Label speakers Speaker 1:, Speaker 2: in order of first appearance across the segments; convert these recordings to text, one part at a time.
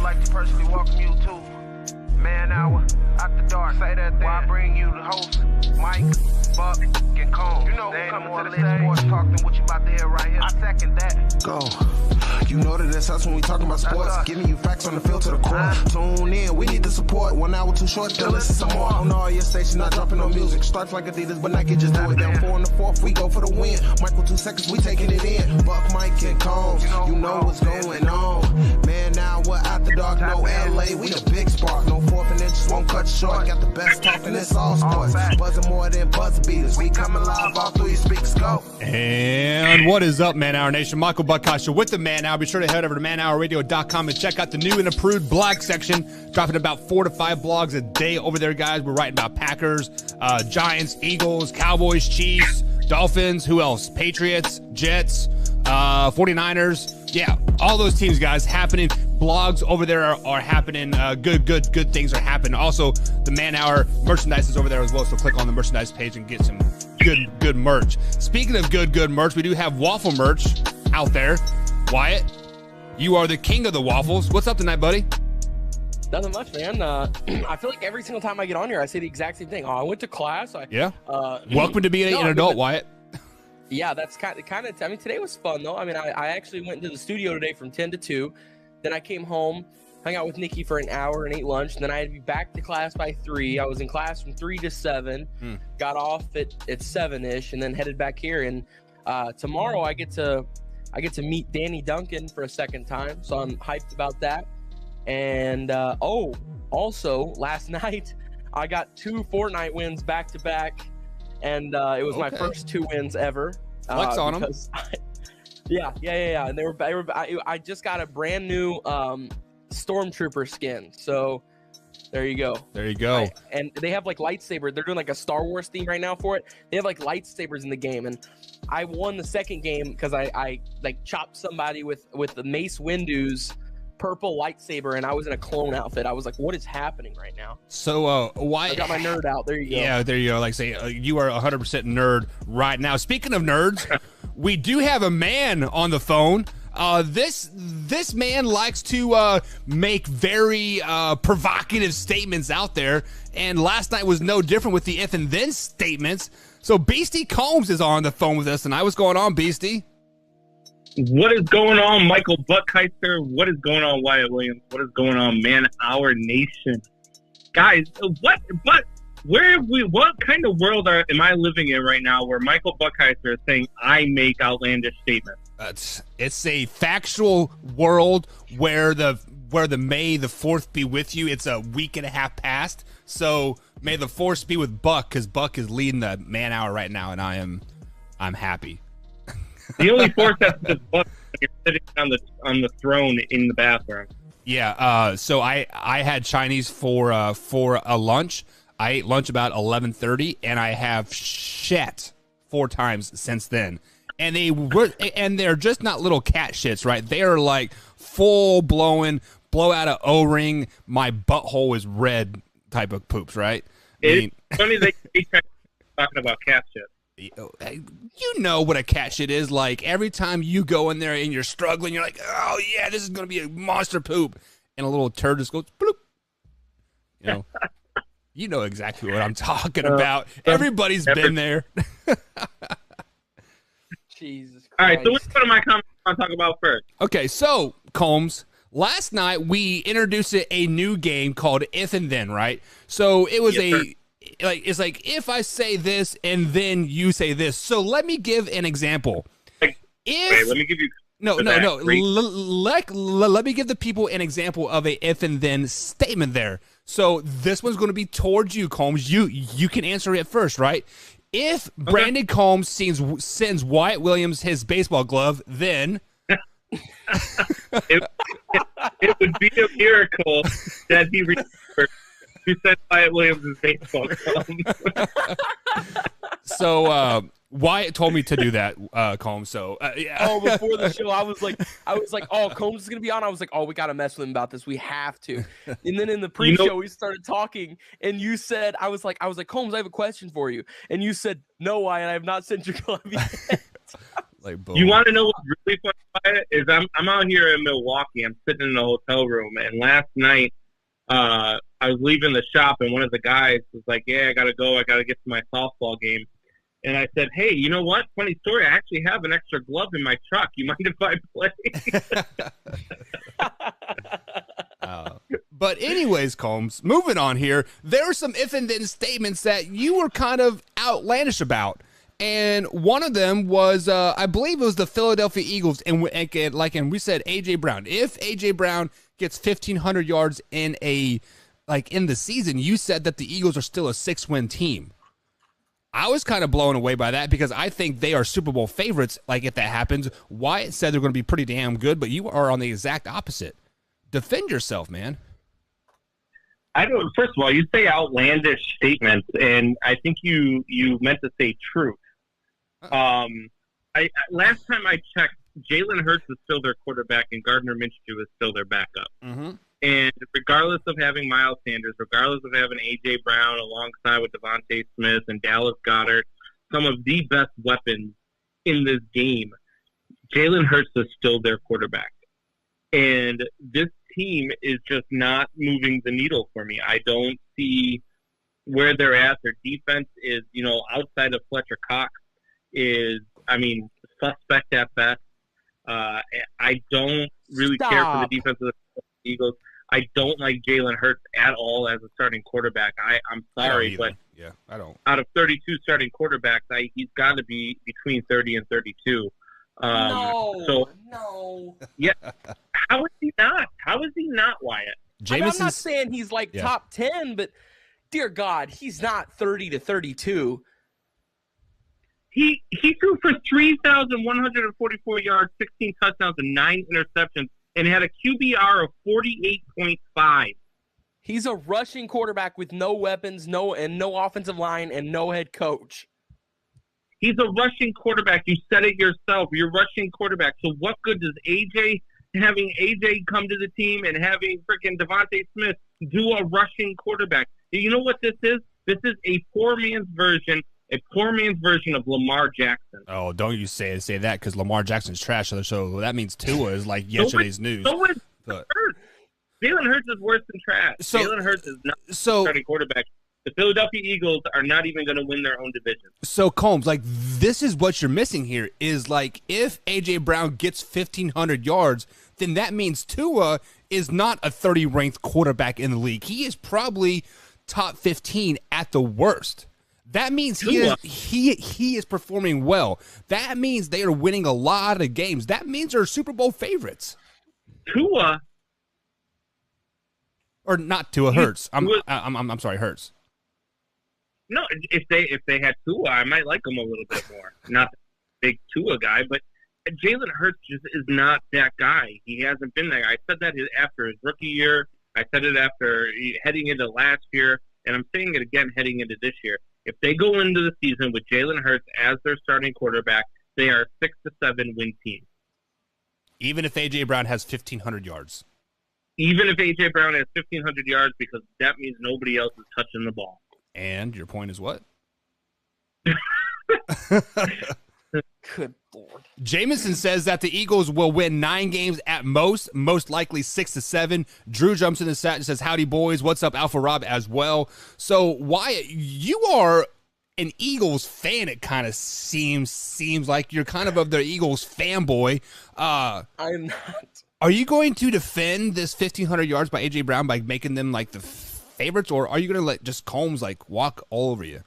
Speaker 1: like to personally welcome you to Man Hour After Dark. Say that then. While I bring you the host, Mike, Buck, and Cone. You know who coming to the stage. Sports talk than what you about to hear right here. I second that.
Speaker 2: Go. You know that that's us when we talking about sports. Giving you facts on the field to the core. Tune in, we need the support. 1 hour too short, then listen some more. On all your stations, not dropping no music. Starts like Adidas, but Nike just do it. Down 4 in the 4th, we go for the win. Michael 2 seconds, we taking it in. Buck, Mike, and Combs, you know what's going on. Man, now we're after dark, no LA, we the big spark. No 4th and inches won't cut short. Got the best talking, it's all sports. Buzzing more than buzz beaters. We coming live all through your speakers, go.
Speaker 3: And what is up, Man Hour Nation? Michael Buckasha with the Man Hour. Be sure to head over to manhourradio.com and check out the new and improved blog section. Dropping about 4 to 5 blogs a day over there, guys. We're writing about Packers, Giants, Eagles, Cowboys, Chiefs, Dolphins, who else? Patriots, Jets, 49ers. Yeah, all those teams, guys, happening. Blogs over there are happening. Good things are happening. Also, the Man Hour merchandise is over there as well, so click on the merchandise page and get some good merch. Speaking of good merch, we do have waffle merch out there. Wyatt, you are the king of the waffles. What's up tonight, buddy?
Speaker 4: Nothing much, man. I feel like every single time I get on here, I say the exact same thing. Oh, I went to class.
Speaker 3: Welcome to being an adult, Wyatt.
Speaker 4: Yeah, that's kind of. I mean, today was fun though. I mean, I actually went into the studio today from 10 to 2. Then I came home, hung out with Nikki for an hour and ate lunch. And then I had to be back to class by 3. I was in class from 3 to 7. Got off at 7-ish, and then headed back here. And tomorrow I get to meet Danny Duncan for a second time, so I'm hyped about that. And also last night I got 2 Fortnite wins back to back. And it was my first 2 wins ever.
Speaker 3: Flex on them.
Speaker 4: Yeah. And I just got a brand new Stormtrooper skin. So there you go. And they have like lightsaber. They're doing like a Star Wars theme right now for it. They have like lightsabers in the game. And I won the second game because I like chopped somebody with the Mace Windu's purple lightsaber, and I was in a clone outfit. I was like, what is happening right now?
Speaker 3: So why?
Speaker 4: I got my nerd out. There you go.
Speaker 3: Yeah, there you go. Like say, you are 100% nerd right now. Speaking of nerds, we do have a man on the phone. This man likes to make very provocative statements out there, and last night was no different with the if and then statements. So Beastie Combs is on the phone with us tonight. What's going on, Beastie?
Speaker 5: What is going on, Michael Buckheiser? What is going on, Wyatt Williams? What is going on, Man Hour Nation? Guys, what kind of world am I living in right now where Michael Buckheiser is saying I make outlandish statements?
Speaker 3: It's a factual world where the May the 4th be with you. It's a week and a half past. So may the 4th be with Buck, because Buck is leading the Man Hour right now, and I'm happy.
Speaker 5: The only force that's just Buck when you're sitting on the throne in the bathroom.
Speaker 3: Yeah. So I had Chinese for a lunch. I ate lunch about 11:30, and I have shat 4 times since then. And they're just not little cat shits, right? They are like full blow out of O-ring. My butthole is red type of poops, right?
Speaker 5: It's funny that you're talking about cat shit.
Speaker 3: You know what a cat shit is like. Every time you go in there and you're struggling, you're like, oh yeah, this is gonna be a monster poop, and a little turd just goes bloop. You know exactly what I'm talking about. Everybody's been there.
Speaker 4: Jesus Christ.
Speaker 5: All right, so let's go to my comments I want to talk about first.
Speaker 3: Okay, so Combs, last night we introduced a new game called If and Then, right? So it was it's like if I say this and then you say this. So let me give an example.
Speaker 5: Wait, let me give you.
Speaker 3: No. Let me give the people an example of a if and then statement there. So this one's going to be towards you, Combs. You can answer it first, right? If Brandon Combs sends Wyatt Williams his baseball glove, then
Speaker 5: it would be a miracle that he remembered who sent Wyatt Williams his baseball glove.
Speaker 3: So Wyatt told me to do that, Combs. So yeah.
Speaker 4: Oh, before the show, I was like, oh, Combs is gonna be on. I was like, oh, we gotta mess with him about this. We have to. And then in the pre-show, we started talking, and you said, I was like, Combs, I have a question for you. And you said, no, Wyatt, I have not sent your glove yet.
Speaker 3: Like, boom.
Speaker 5: You want to know what's really funny about it? Is I'm out here in Milwaukee. I'm sitting in the hotel room, and last night I was leaving the shop, and one of the guys was like, "Yeah, I gotta go. I gotta get to my softball game." And I said, "Hey, you know what? Funny story. I actually have an extra glove in my truck. You mind if I play?"
Speaker 3: But anyways, Combs, moving on here, there are some if and then statements that you were kind of outlandish about. And one of them was, I believe it was the Philadelphia Eagles, and we said A.J. Brown. If A.J. Brown gets 1,500 yards in the season, you said that the Eagles are still a 6-win team. I was kind of blown away by that because I think they are Super Bowl favorites. Like, if that happens, Wyatt said they're going to be pretty damn good, but you are on the exact opposite. Defend yourself, man.
Speaker 5: First of all, you say outlandish statements, and I think you meant to say truth. Last time I checked, Jalen Hurts is still their quarterback, and Gardner Minshew is still their backup.
Speaker 3: Mm-hmm.
Speaker 5: And regardless of having Miles Sanders, regardless of having A.J. Brown alongside with Devontae Smith and Dallas Goedert, some of the best weapons in this game, Jalen Hurts is still their quarterback. And this team is just not moving the needle for me. I don't see where they're at. Their defense is, outside of Fletcher Cox, suspect at best. I don't really care for the defense of the Eagles. I don't like Jalen Hurts at all as a starting quarterback. I'm sorry, but
Speaker 3: I don't.
Speaker 5: Out of 32 starting quarterbacks, he's got to be between 30 and 32. No. Yeah. How is he not? How is he not, Wyatt?
Speaker 4: I'm not saying he's top 10, but dear God, he's not 30 to 32.
Speaker 5: He threw for 3,144 yards, 16 touchdowns, and 9 interceptions, and had a QBR of 48.5.
Speaker 4: He's a rushing quarterback with no weapons, no offensive line, and no head coach.
Speaker 5: He's a rushing quarterback. You said it yourself. You're a rushing quarterback. So what good does having AJ come to the team and having freaking Devontae Smith do a rushing quarterback? You know what this is? This is a poor man's version of Lamar Jackson.
Speaker 3: Oh, don't you say that, because Lamar Jackson's trash. So that means Tua is like yesterday's news.
Speaker 5: So is Hurts. Jalen Hurts is worse than trash. Jalen Hurts is not a starting quarterback. The Philadelphia Eagles are not even going to win their own division.
Speaker 3: So, Combs, this is what you're missing here is, if A.J. Brown gets 1,500 yards, then that means Tua is not a 30-ranked quarterback in the league. He is probably top 15 at the worst. That means he is performing well. That means they are winning a lot of games. That means they're Super Bowl favorites.
Speaker 5: Tua,
Speaker 3: or not Tua, Hurts. I'm sorry, Hurts.
Speaker 5: No, if they had Tua, I might like him a little bit more. Not a big Tua guy, but Jalen Hurts just is not that guy. He hasn't been that guy. I said that after his rookie year. I said it after heading into last year, and I'm saying it again heading into this year. If they go into the season with Jalen Hurts as their starting quarterback, they are a 6 to 7 win team.
Speaker 3: Even if A.J. Brown has 1,500 yards.
Speaker 5: Even if A.J. Brown has 1,500 yards, because that means nobody else is touching the ball.
Speaker 3: And your point is what?
Speaker 4: Good Lord.
Speaker 3: Jameson says that the Eagles will win 9 games at most likely 6 to 7. Drew jumps in the chat and says, howdy, boys. What's up, Alpha Rob, as well. So, Wyatt, you are an Eagles fan, it kind of seems like. You're kind of the Eagles fanboy.
Speaker 4: I'm not.
Speaker 3: Are you going to defend this 1,500 yards by A.J. Brown by making them, the favorites, or are you going to let just Combs, walk all over you?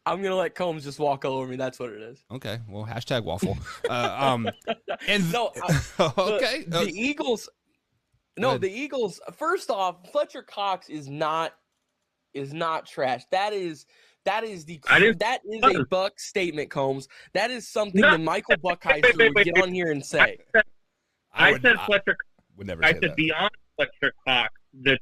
Speaker 4: I'm going to let Combs just walk all over me. That's what it is.
Speaker 3: Okay. Well, hashtag waffle.
Speaker 4: Okay. The Eagles. No, the Eagles. First off, Fletcher Cox is not trash. That is a Buck statement, Combs. That is something that Michael Buckheiser would get on here and say.
Speaker 5: I said Fletcher.
Speaker 3: Would never.
Speaker 5: I
Speaker 3: say
Speaker 5: said
Speaker 3: that.
Speaker 5: Beyond Fletcher Cox, the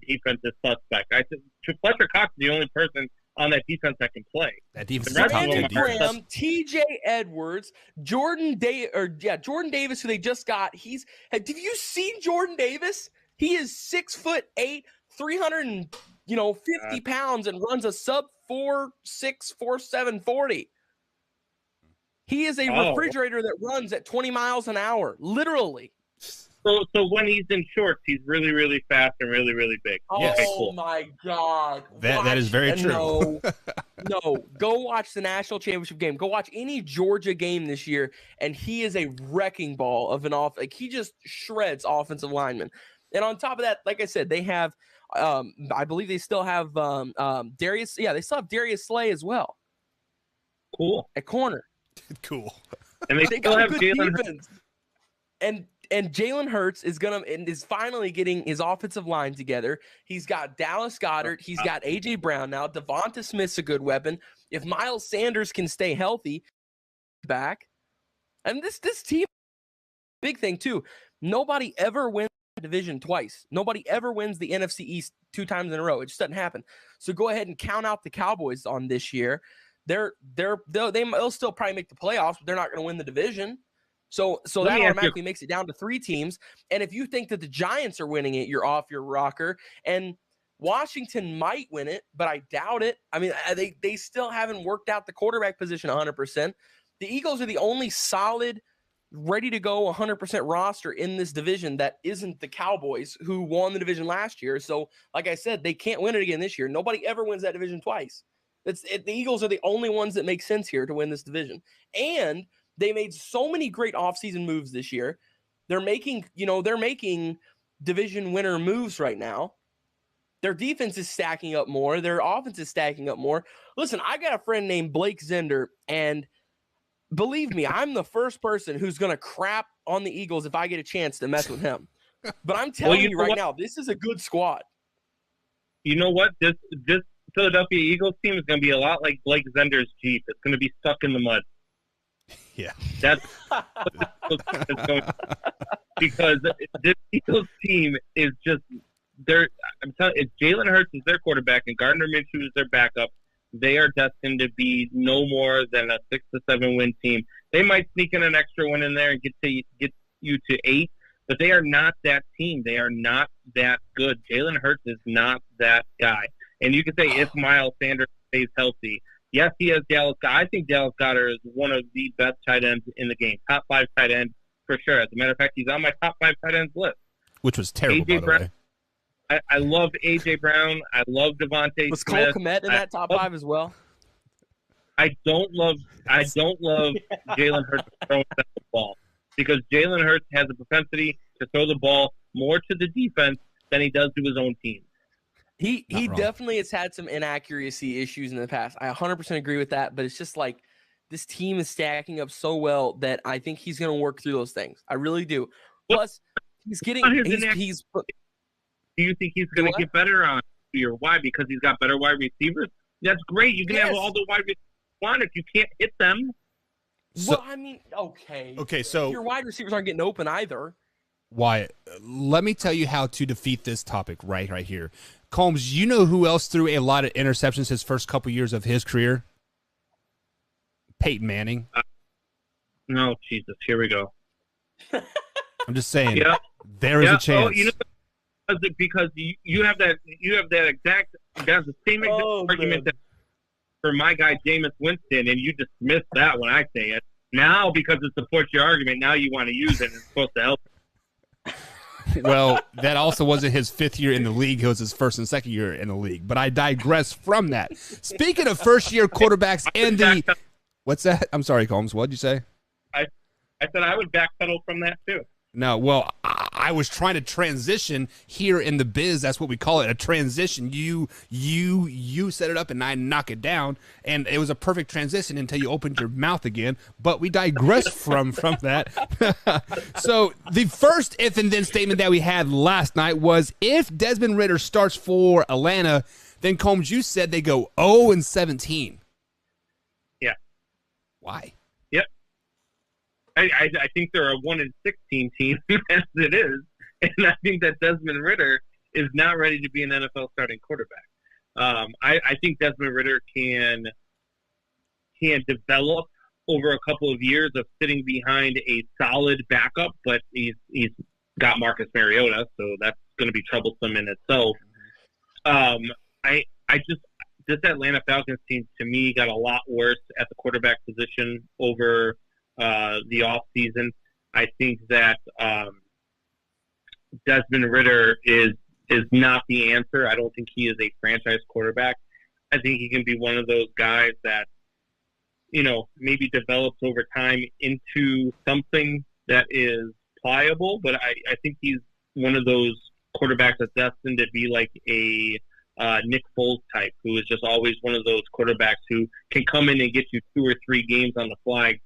Speaker 5: defense is suspect. I said Fletcher Cox is the only person on that defense that can play.
Speaker 3: That defense is
Speaker 4: Brandon Graham, T.J. Edwards, Jordan Davis, who they just got. Have you seen Jordan Davis? He is 6'8", 350 pounds, and runs a sub 4.6, 4.7 40. He is a refrigerator that runs at 20 miles an hour, literally.
Speaker 5: So when he's in shorts, he's really, really fast and really, really big.
Speaker 3: Yes.
Speaker 4: Oh,
Speaker 5: cool.
Speaker 4: my God.
Speaker 3: That is very true.
Speaker 4: No. Go watch the national championship game. Go watch any Georgia game this year, and he is a wrecking ball of an off. Like, he just shreds offensive linemen. And on top of that, like I said, they have, I believe they still have Darius. Yeah, they still have Darius Slay as well.
Speaker 5: Cool.
Speaker 4: At corner.
Speaker 3: Cool.
Speaker 5: And they still have Jalen
Speaker 4: defense. And Jalen Hurts is finally getting his offensive line together. He's got Dallas Goedert. He's got A.J. Brown now. Devonta Smith's a good weapon. If Miles Sanders can stay healthy, back. And this team, big thing too, nobody ever wins the division twice. Nobody ever wins the NFC East 2 times in a row. It just doesn't happen. So go ahead and count out the Cowboys on this year. They'll still probably make the playoffs, but they're not going to win the division. So that automatically makes it down to 3 teams. And if you think that the Giants are winning it, you're off your rocker. And Washington might win it, but I doubt it. I mean, they still haven't worked out the quarterback position 100%. The Eagles are the only solid, ready to go 100% roster in this division that isn't the Cowboys, who won the division last year. So, like I said, they can't win it again this year. Nobody ever wins that division twice. The Eagles are the only ones that make sense here to win this division. And they made so many great offseason moves this year. They're making division winner moves right now. Their defense is stacking up more. Their offense is stacking up more. Listen, I got a friend named Blake Zender, and believe me, I'm the first person who's going to crap on the Eagles if I get a chance to mess with him. But I'm telling you right now, this is a good squad.
Speaker 5: You know what? This Philadelphia Eagles team is going to be a lot like Blake Zender's Jeep. It's going to be stuck in the mud.
Speaker 3: Yeah.
Speaker 5: That's because this Eagles team is just I'm telling you, Jalen Hurts is their quarterback and Gardner Minshew is their backup. They are destined to be no more than a 6 to 7 win team. They might sneak in an extra one in there and get you to 8, but they are not that team. They are not that good. Jalen Hurts is not that guy. And you can say if Miles Sanders stays healthy. Yes, he has Dallas Goedert. I think Dallas Goedert is one of the best tight ends in the game. Top 5 tight end for sure. As a matter of fact, he's on my top 5 tight ends list.
Speaker 3: Which was terrible, by the way.
Speaker 5: I love A.J. Brown. I love Devontae Smith.
Speaker 4: Was Cole Kmet in that top 5 as well?
Speaker 5: I don't love Jalen Hurts throwing the ball because Jalen Hurts has a propensity to throw the ball more to the defense than he does to his own team.
Speaker 4: He definitely has had some inaccuracy issues in the past. I 100% agree with that, but it's just like this team is stacking up so well that I think he's going to work through those things. I really do. Plus, he's getting he's.
Speaker 5: Do you think he's going to get better on your why because he's got better wide receivers? That's great. You can have all the wide receivers you want if you can't hit them.
Speaker 3: So,
Speaker 4: well, I mean, okay.
Speaker 3: Okay, so
Speaker 4: your wide receivers aren't getting open either.
Speaker 3: Wyatt, let me tell you how to defeat this topic right here. Combs, you know who else threw a lot of interceptions his first couple years of his career? Peyton Manning.
Speaker 5: No, Jesus, here we go.
Speaker 3: I'm just saying.
Speaker 5: Yep.
Speaker 3: There is a chance.
Speaker 5: Oh, you know, because you have that exact. That's the same exact argument that for my guy Jameis Winston, and you dismiss that when I say it. Now, because it supports your argument, now you want to use it. And it's supposed to help.
Speaker 3: Well, that also wasn't his 5th year in the league. It was his 1st and 2nd year in the league. But I digress from that. Speaking of first-year quarterbacks and the – what's that? I'm sorry, Combs. What did you say?
Speaker 5: I said I would backpedal from that, too.
Speaker 3: No, well, I was trying to transition here in the biz. That's what we call it, a transition. You set it up and I knock it down, and it was a perfect transition until you opened your mouth again. But we digress from that. So the first if and then statement that we had last night was if Desmond Ridder starts for Atlanta, then Combs, you said they go 0-17.
Speaker 5: Yeah.
Speaker 3: Why?
Speaker 5: Yep. I think they're a 1-16 team as it is, and I think that Desmond Ridder is not ready to be an NFL starting quarterback. I think Desmond Ridder can develop over a couple of years of sitting behind a solid backup, but he's got Marcus Mariota, so that's going to be troublesome in itself. This Atlanta Falcons team to me got a lot worse at the quarterback position over the off season. I think that Desmond Ridder is not the answer. I don't think he is a franchise quarterback. I think he can be one of those guys that, maybe develops over time into something that is pliable. But I think he's one of those quarterbacks that's destined to be like a Nick Foles type, who is just always one of those quarterbacks who can come in and get you 2 or 3 games on the fly,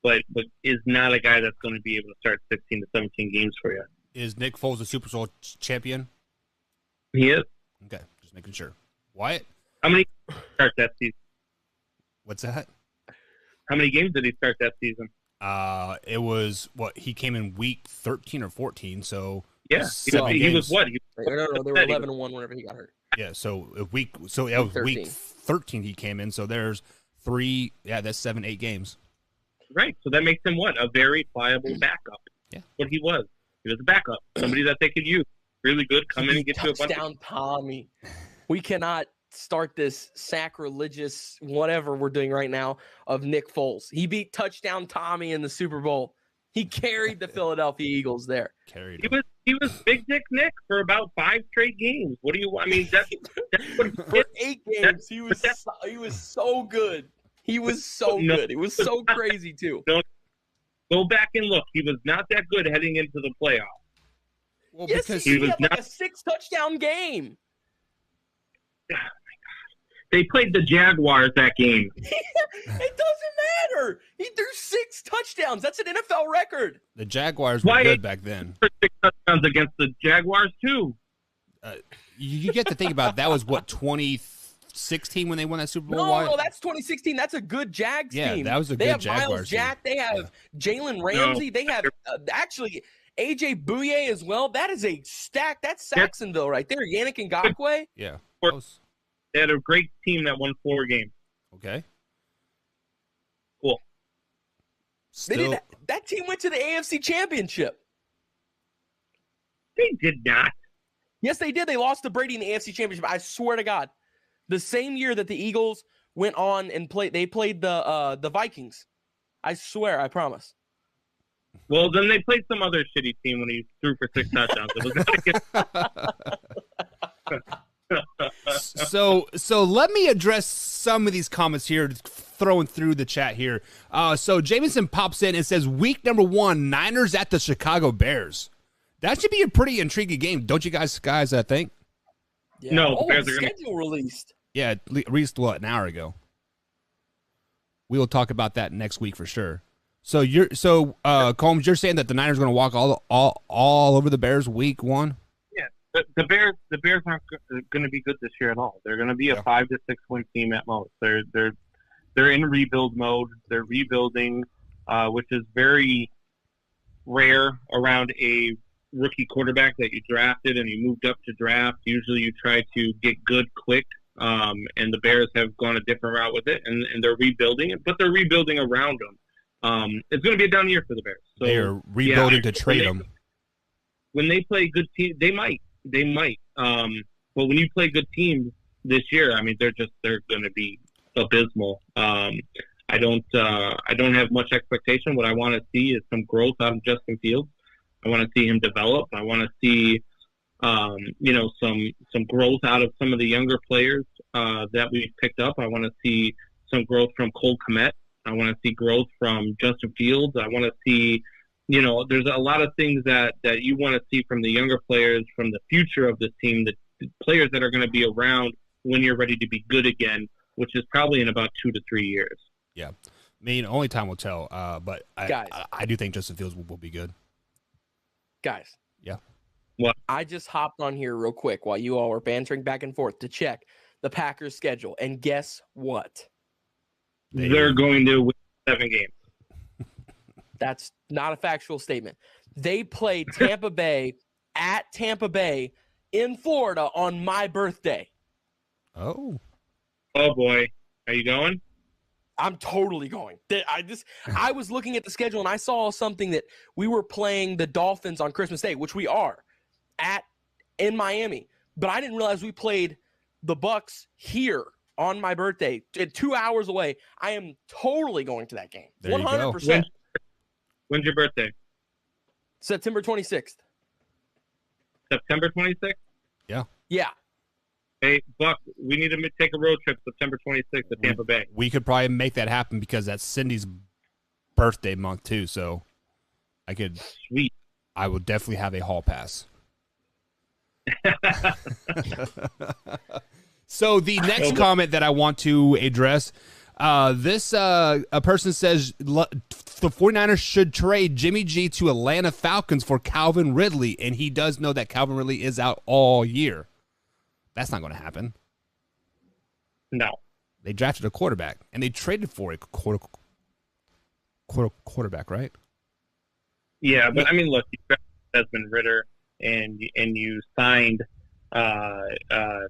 Speaker 5: but is not a guy that's going to be able to start 16 to 17 games for you.
Speaker 3: Is Nick Foles a Super Bowl champion?
Speaker 5: He is.
Speaker 3: Okay, just making sure. Wyatt?
Speaker 5: How many start that season?
Speaker 3: What's that?
Speaker 5: How many games did he start that season?
Speaker 3: It was he came in week 13 or 14, so
Speaker 5: yeah, he was what?
Speaker 4: No, they were 11-1 whenever he got hurt.
Speaker 3: Yeah, so week 13 he came in, so there's 3, that's 7-8 games.
Speaker 5: Right, so that makes him what? A very pliable backup.
Speaker 3: Yeah.
Speaker 5: What he was. He was a backup, somebody that they could use. Really good, come in and get you a bunch
Speaker 4: of Tommy. We cannot start this sacrilegious whatever we're doing right now of Nick Foles. He beat Touchdown Tommy in the Super Bowl. He carried the Philadelphia Eagles there.
Speaker 5: He was Big Dick Nick for about 5 straight games. What do you? I mean, that's what
Speaker 4: for 8 games. He was so good. He was so good. It was so crazy too.
Speaker 5: Go back and look. He was not that good heading into the playoffs.
Speaker 3: Well,
Speaker 4: yes,
Speaker 3: because
Speaker 4: he had like a 6-touchdown game.
Speaker 5: Oh my God. They played the Jaguars that game.
Speaker 4: It doesn't matter. He threw 6 touchdowns. That's an NFL record.
Speaker 3: The Jaguars were good back then.
Speaker 5: 6 touchdowns against the Jaguars too.
Speaker 3: You get to think about that was what 2016 when they won that Super Bowl.
Speaker 4: No, that's 2016. That's a good Jags team.
Speaker 3: Yeah, that was a
Speaker 4: they
Speaker 3: good
Speaker 4: have
Speaker 3: Jaguars
Speaker 4: Miles Jack. They have Jalen Ramsey. They have actually AJ Bouye as well. That is a stack. That's Saxonville right there. Yannick Ngakoue.
Speaker 3: Yeah.
Speaker 5: They had a great team that won 4 games.
Speaker 3: Okay.
Speaker 5: Cool.
Speaker 4: That team went to the AFC Championship.
Speaker 5: They did not.
Speaker 4: Yes, they did. They lost to Brady in the AFC Championship. I swear to God. The same year that the Eagles went on and played the Vikings. I swear, I promise.
Speaker 5: Well, then they played some other shitty team when he threw for 6 touchdowns. It was
Speaker 3: So let me address some of these comments here, throwing through the chat here. So Jameson pops in and says, week number 1, Niners at the Chicago Bears. That should be a pretty intriguing game, don't you guys think?
Speaker 4: Yeah.
Speaker 5: No, the Bears are
Speaker 4: schedule released.
Speaker 3: Yeah, released an hour ago. We will talk about that next week for sure. So Combs, you're saying that the Niners are going to walk all over the Bears week 1?
Speaker 5: Yeah, the Bears aren't going to be good this year at all. They're going to be a 5 to 6 win team at most. They're in rebuild mode. They're rebuilding, which is very rare around a rookie quarterback that you drafted and you moved up to draft. Usually you try to get good quick, and the Bears have gone a different route with it, and they're rebuilding it, but they're rebuilding around them. It's going to be a down year for the Bears. So,
Speaker 3: they are rebuilding to trade them.
Speaker 5: When they play good teams, they might. But when you play good teams this year, I mean, they're going to be abysmal. I don't have much expectation. What I want to see is some growth out of Justin Fields. I want to see him develop. I want to see, some growth out of some of the younger players that we've picked up. I want to see some growth from Cole Kmet. I want to see growth from Justin Fields. I want to see, there's a lot of things that you want to see from the younger players, from the future of this team, the players that are going to be around when you're ready to be good again, which is probably in about 2 to 3 years.
Speaker 3: Yeah. I mean, only time will tell, but I do think Justin Fields will be good.
Speaker 4: Guys.
Speaker 3: Yeah.
Speaker 5: What?
Speaker 4: I just hopped on here real quick while you all were bantering back and forth to check the Packers' schedule, and guess what?
Speaker 5: They're going to win 7 games.
Speaker 4: That's not a factual statement. They play Tampa Bay at Tampa Bay in Florida on my birthday.
Speaker 3: Oh
Speaker 5: boy. Are you going?
Speaker 4: I'm totally going. I was looking at the schedule and I saw something that we were playing the Dolphins on Christmas Day, which we are in Miami. But I didn't realize we played the Bucks here on my birthday, 2 hours away. I am totally going to that game. 100%.
Speaker 5: When's your birthday?
Speaker 4: September 26th.
Speaker 5: September 26th?
Speaker 4: Yeah.
Speaker 5: Hey, Buck, we need to take a road trip September 26th to Tampa Bay.
Speaker 3: We could probably make that happen because that's Cindy's birthday month too. So
Speaker 5: Sweet.
Speaker 3: I will definitely have a hall pass. So the next comment that I want to address, a person says the 49ers should trade Jimmy G to Atlanta Falcons for Calvin Ridley, and he does know that Calvin Ridley is out all year. That's not going to happen.
Speaker 5: No.
Speaker 3: They drafted a quarterback, and they traded for a quarterback, right?
Speaker 5: Yeah, but I mean, look, you drafted Desmond Ritter, and you signed freaking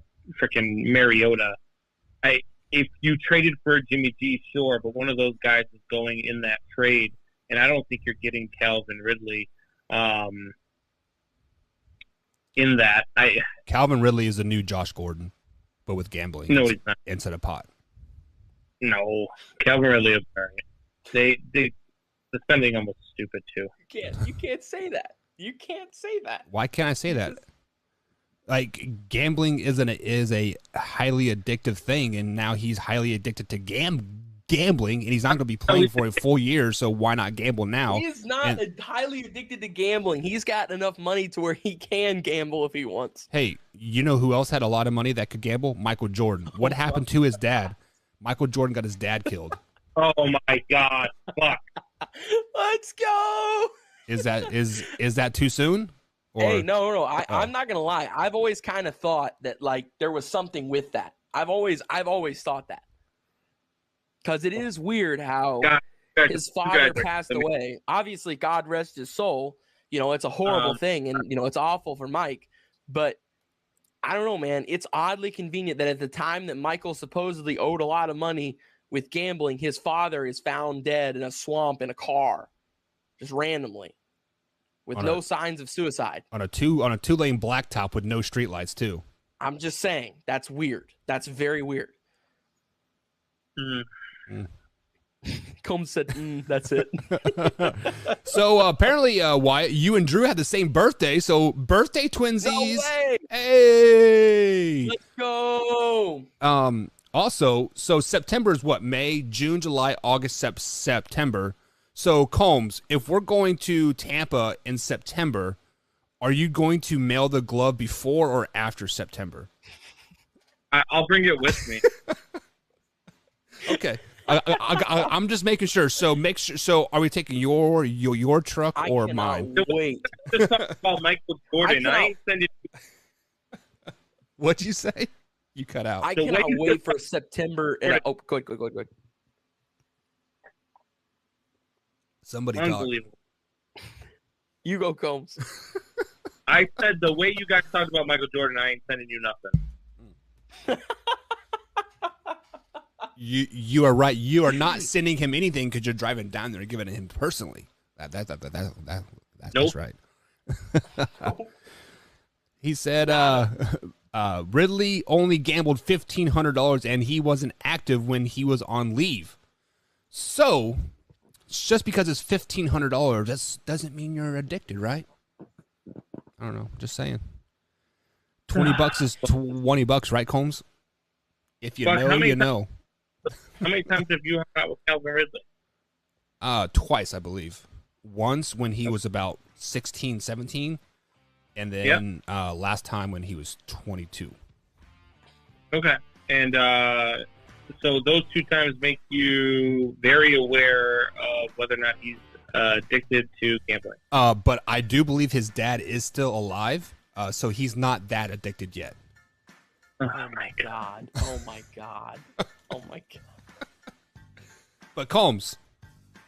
Speaker 5: Mariota. If you traded for Jimmy G, sure, but one of those guys is going in that trade, and I don't think you're getting Calvin Ridley in that.
Speaker 3: Calvin Ridley is the new Josh Gordon, but with gambling.
Speaker 5: No, he's not.
Speaker 3: Instead of pot.
Speaker 5: No, Calvin Ridley is all right. The spending him was stupid too.
Speaker 4: You can't say that. You can't say that.
Speaker 3: Why can't I say that? Like, gambling is a highly addictive thing, and now he's highly addicted to gambling, and he's not going to be playing for a full year, so why not gamble now?
Speaker 4: He is not highly addicted to gambling. He's got enough money to where he can gamble if he wants.
Speaker 3: Hey, you know who else had a lot of money that could gamble? Michael Jordan. What happened to his dad? Michael Jordan got his dad killed.
Speaker 5: Oh my God! Fuck.
Speaker 4: Let's go.
Speaker 3: Is that too soon? Or,
Speaker 4: hey, no. I'm not gonna lie. I've always kind of thought that like there was something with that. I've always thought that because it is weird how his father passed away. Obviously, God rest his soul. You know, it's a horrible thing, and you know it's awful for Mike. But I don't know, man. It's oddly convenient that at the time that Michael supposedly owed a lot of money with gambling, his father is found dead in a swamp in a car, just randomly, with no signs of suicide. On a two-lane blacktop with no streetlights, too. I'm just saying, that's weird. That's very weird. Combs said, that's it.
Speaker 3: So apparently, Wyatt, you and Drew had the same birthday. So birthday twinsies.
Speaker 4: No way.
Speaker 3: Hey.
Speaker 4: Let's go.
Speaker 3: Also, so September is what? May, June, July, August, September. So Combs, if we're going to Tampa in September, are you going to mail the glove before or after September?
Speaker 5: I'll bring it with me.
Speaker 3: Okay. I'm just making sure. So make sure. So are we taking your truck or mine?
Speaker 4: Wait.
Speaker 5: Just talk about Michael Jordan. I ain't sending.
Speaker 3: What'd you say? You cut out.
Speaker 4: I cannot wait for September. And go ahead.
Speaker 3: Somebody talk.
Speaker 5: Unbelievable.
Speaker 4: You go, Combs.
Speaker 5: I said the way you guys talked about Michael Jordan, I ain't sending you nothing.
Speaker 3: You are right. You are not sending him anything because you're driving down there and giving it to him personally. That's
Speaker 5: Nope.
Speaker 3: right. He said Ridley only gambled $1,500 and he wasn't active when he was on leave. So just because it's $1,500, that doesn't mean you're addicted, right? I don't know. Just saying. $20 is $20, right, Combs? If you know, you know.
Speaker 5: How many times have you hung out with Calvin Ridley?
Speaker 3: Twice, I believe. Once when he was about 16, 17, and then last time when he was 22.
Speaker 5: Okay. And so those two times make you very aware of whether or not he's addicted to gambling.
Speaker 3: But I do believe his dad is still alive, so he's not that addicted yet.
Speaker 4: Oh my God. Oh my God. Oh my God.
Speaker 3: But Combs,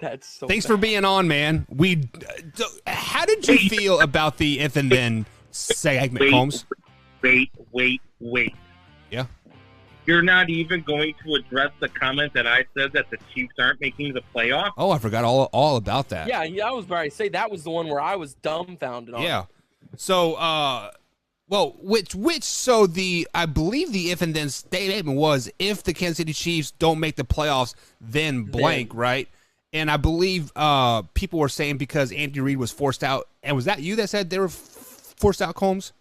Speaker 4: that's so
Speaker 3: thanks
Speaker 4: bad.
Speaker 3: for being on, man. How did you feel about the if and then segment, Combs?
Speaker 5: Wait.
Speaker 3: Yeah.
Speaker 5: You're not even going to address the comment that I said that the Chiefs aren't making the playoffs?
Speaker 3: Oh, I forgot all about that.
Speaker 4: Yeah, I was about to say that was the one where I was dumbfounded on.
Speaker 3: Yeah. So, well, so I believe the if and then statement was if the Kansas City Chiefs don't make the playoffs, then blank, right? And I believe people were saying because Andy Reid was forced out. And was that you that said they were forced out, Combs?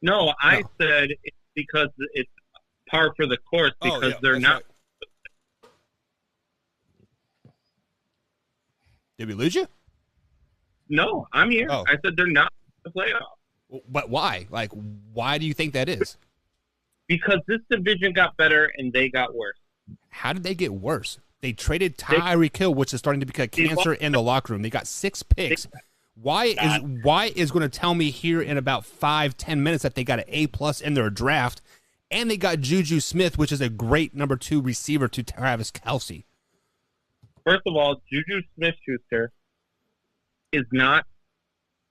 Speaker 5: No, I said it's because it's par for the course because they're not.
Speaker 3: Right. Did we lose you?
Speaker 5: No, I'm here.
Speaker 3: Oh.
Speaker 5: I said they're not in the playoffs.
Speaker 3: But why? Like, why do you think that is?
Speaker 5: Because this division got better and they got worse.
Speaker 3: How did they get worse? They traded Tyreek Hill, which is starting to become cancer in the locker room. They got 6 picks. Why is going to tell me here in about 5-10 minutes that they got an A+ in their draft, and they got Juju Smith, which is a great number 2 receiver to Travis Kelce.
Speaker 5: First of all, Juju Smith-Schuster is not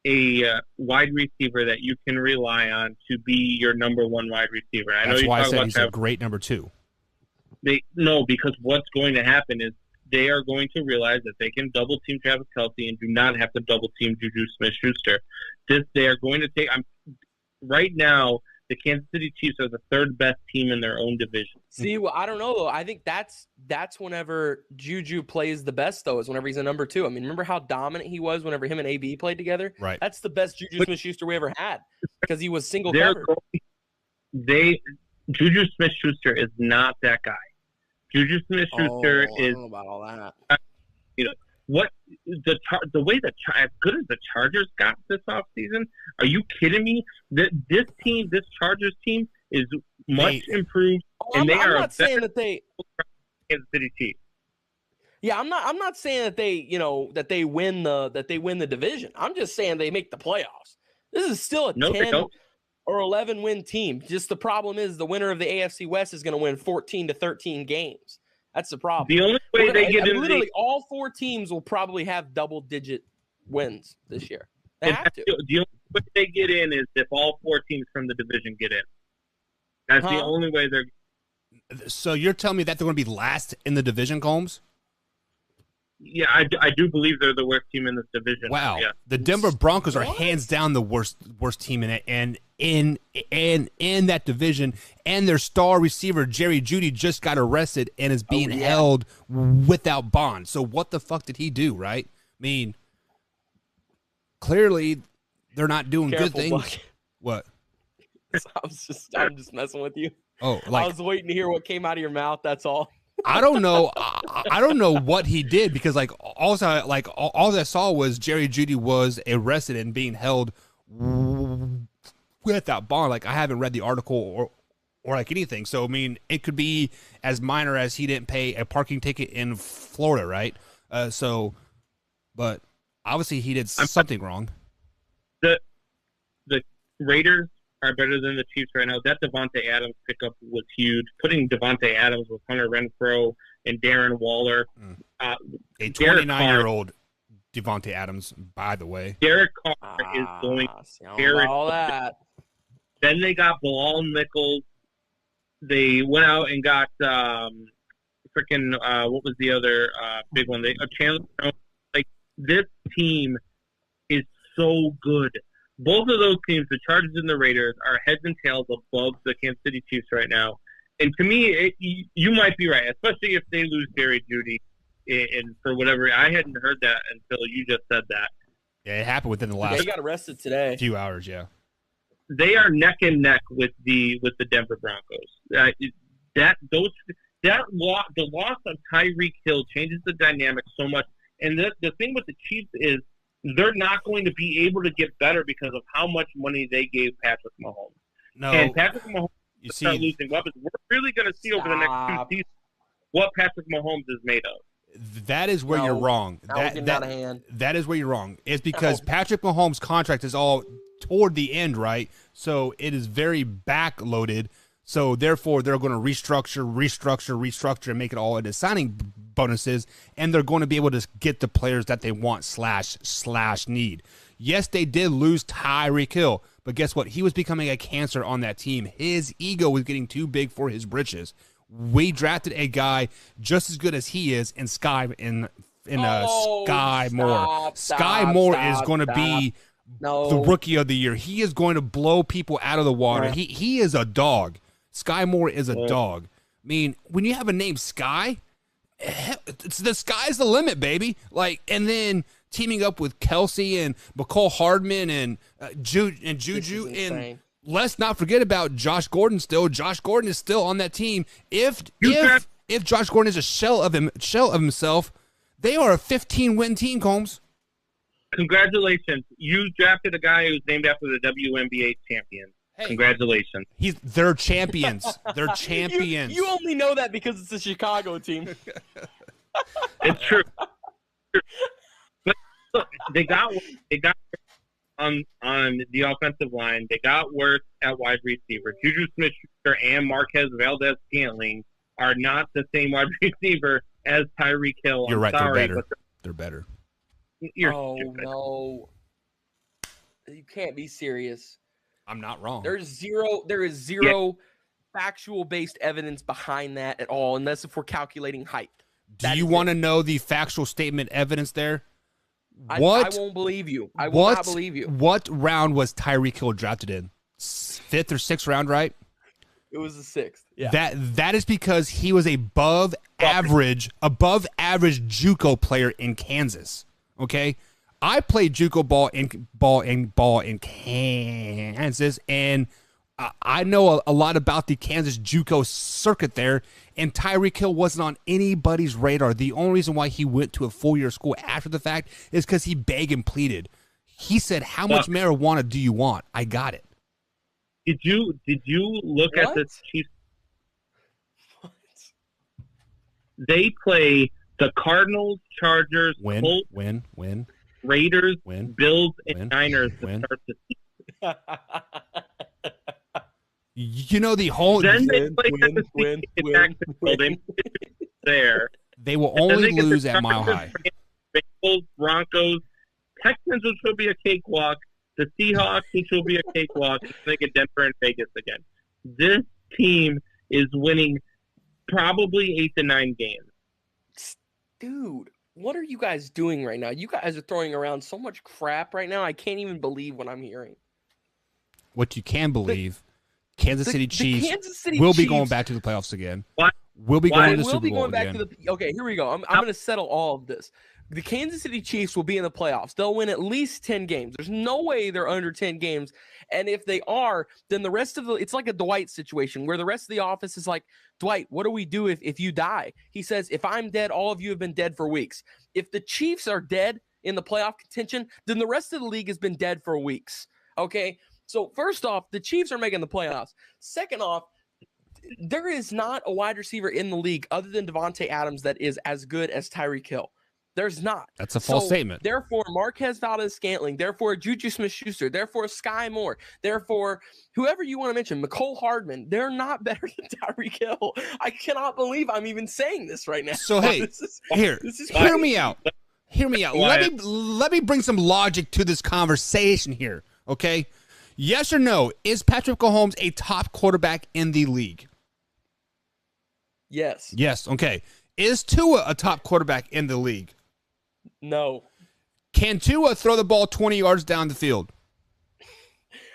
Speaker 5: a wide receiver that you can rely on to be your number 1 wide receiver.
Speaker 3: That's why I said he's a great number 2.
Speaker 5: No, because what's going to happen is they are going to realize that they can double team Travis Kelce and do not have to double team Juju Smith-Schuster. They are going to take. Right now, the Kansas City Chiefs are the 3rd best team in their own division.
Speaker 4: See, well, I don't know though. I think that's whenever Juju plays the best though, is whenever he's a number 2. I mean, remember how dominant he was whenever him and AB played together?
Speaker 3: Right.
Speaker 4: That's the best Juju Smith-Schuster we ever had because he was single
Speaker 5: They're
Speaker 4: covered.
Speaker 5: Juju Smith-Schuster is not that guy. Juju Smith-Schuster
Speaker 4: I don't know about all that.
Speaker 5: What the way as good as the Chargers got this offseason? Are you kidding me? This Chargers team is much improved, and I'm not saying that they Kansas City Chiefs.
Speaker 4: Yeah, I'm not saying that they win the division. I'm just saying they make the playoffs. This is still a 10 or 11 win team. Just the problem is the winner of the AFC West is going to win 14 to 13 games. That's the problem.
Speaker 5: The only way they get in
Speaker 4: literally all 4 teams will probably have double-digit wins this year. They have to.
Speaker 5: The only way they get in is if all 4 teams from the division get in. That's the only way they're.
Speaker 3: So you're telling me that they're going to be last in the division, Combs?
Speaker 5: Yeah, I do believe they're the worst team in this division.
Speaker 3: Wow,
Speaker 5: yeah.
Speaker 3: The Denver Broncos are hands down the worst team in it, and in that division. And their star receiver Jerry Jeudy just got arrested and is being held without bond. So what the fuck did he do? Right? I mean, clearly they're not doing good things.
Speaker 4: Buck.
Speaker 3: What?
Speaker 4: I'm just messing with you.
Speaker 3: Oh,
Speaker 4: I was waiting to hear what came out of your mouth. That's all.
Speaker 3: I don't know. I don't know what he did because all I saw was Jerry Jeudy was arrested and being held without bond. Like I haven't read the article or like anything. So I mean, it could be as minor as he didn't pay a parking ticket in Florida, right? But obviously he did something wrong.
Speaker 5: The Raiders are better than the Chiefs right now. That Devontae Adams pickup was huge. Putting Devontae Adams with Hunter Renfrow and Darren Waller.
Speaker 3: A 29-year-old Devontae Adams, by the way.
Speaker 5: Derek Carr is going.
Speaker 4: All that.
Speaker 5: Then they got Bilal Nichols. They went out and got freaking what was the other big one? Chandler. Like this team is so good. Both of those teams, the Chargers and the Raiders, are heads and tails above the Kansas City Chiefs right now. And to me, you might be right, especially if they lose Jerry Jeudy. And for whatever, I hadn't heard that until you just said that.
Speaker 3: Yeah, it happened within the last.
Speaker 4: He got arrested today.
Speaker 3: Few hours, yeah.
Speaker 5: They are neck and neck with the Denver Broncos. The loss of Tyreek Hill changes the dynamic so much. And the thing with the Chiefs is they're not going to be able to get better because of how much money they gave Patrick Mahomes.
Speaker 3: No,
Speaker 5: and Patrick Mahomes start losing weapons. We're really going to see over the next 2 seasons what Patrick Mahomes is made of.
Speaker 3: That is where you're wrong. That is where you're wrong. It's because Patrick Mahomes' contract is all toward the end, right? So it is very backloaded. So therefore, they're going to restructure, and make it all into signing bonuses, and they're going to be able to get the players that they want / need. Yes, they did lose Tyreek Hill, but guess what? He was becoming a cancer on that team. His ego was getting too big for his britches. We drafted a guy just as good as he is in Sky Moore. Sky Moore is going to be the rookie of the year. He is going to blow people out of the water.
Speaker 4: Yeah.
Speaker 3: He is a dog. Sky Moore is a dog. I mean, when you have a name Sky, it's the sky's the limit, baby. Like, and then teaming up with Kelsey and McCole Hardman and Juju, and let's not forget about Josh Gordon. Still, Josh Gordon is still on that team. If Josh Gordon is a shell of himself, they are a 15-win team, Combs.
Speaker 5: Congratulations. You drafted a guy who's named after the WNBA champion. Hey. Congratulations.
Speaker 3: They're champions. They're champions.
Speaker 4: You only know that because it's a Chicago team.
Speaker 5: It's true. But look, they got on the offensive line. They got worse at wide receiver. Juju Smith-Schuster and Marquez Valdez-Scantling are not the same wide receiver as Tyreek Hill.
Speaker 3: You're right.
Speaker 5: Sorry,
Speaker 3: they're better.
Speaker 4: Oh, no. You can't be serious.
Speaker 3: I'm not wrong.
Speaker 4: There is zero factual-based evidence behind that at all, unless if we're calculating height.
Speaker 3: Do you want to know the factual statement evidence there?
Speaker 4: I won't believe you. I will not believe you.
Speaker 3: What round was Tyreek Hill drafted in? 5th or 6th round, right?
Speaker 4: It was the 6th. Yeah.
Speaker 3: That is because he was above average JUCO player in Kansas. Okay, I played JUCO ball in Kansas, and I know a lot about the Kansas JUCO circuit there. And Tyreek Hill wasn't on anybody's radar. The only reason why he went to a full-year school after the fact is because he begged and pleaded. He said, "How much marijuana do you want? I got it."
Speaker 5: Did you look at the Chiefs?
Speaker 4: What?
Speaker 5: They play the Cardinals, Chargers, Colts, Raiders, Bills, and Niners to start the season.
Speaker 3: You know the whole.
Speaker 5: Then they play there.
Speaker 3: They will only lose at Mile High.
Speaker 5: Bengals, Broncos, Texans, which will be a cakewalk. The Seahawks, which will be a cakewalk. They get Denver and Vegas again. This team is winning probably 8 to 9 games.
Speaker 4: Dude, what are you guys doing right now? You guys are throwing around so much crap right now. I can't even believe what I'm hearing.
Speaker 3: What you can believe, Kansas City Chiefs will be going back to the playoffs again.
Speaker 5: What?
Speaker 3: We'll be going to the Super Bowl again.
Speaker 4: Okay, here we go. I'm going to settle all of this. The Kansas City Chiefs will be in the playoffs. They'll win at least 10 games. There's no way they're under 10 games. And if they are, then the rest of it's like a Dwight situation where the rest of the office is like, Dwight, what do we do if you die? He says, if I'm dead, all of you have been dead for weeks. If the Chiefs are dead in the playoff contention, then the rest of the league has been dead for weeks. Okay? So first off, the Chiefs are making the playoffs. Second off, there is not a wide receiver in the league other than Devontae Adams that is as good as Tyreek Hill. There's not.
Speaker 3: That's a false statement.
Speaker 4: Therefore, Marquez Valdez-Scantling, therefore, Juju Smith-Schuster, therefore, Sky Moore, therefore, whoever you want to mention, McCole Hardman, they're not better than Tyreek Hill. I cannot believe I'm even saying this right now.
Speaker 3: So, hey, hear me out. Hear me out. Let me bring some logic to this conversation here, okay? Yes or no, is Patrick Mahomes a top quarterback in the league?
Speaker 4: Yes.
Speaker 3: Yes, okay. Is Tua a top quarterback in the league?
Speaker 4: No.
Speaker 3: Can Tua throw the ball 20 yards down the field?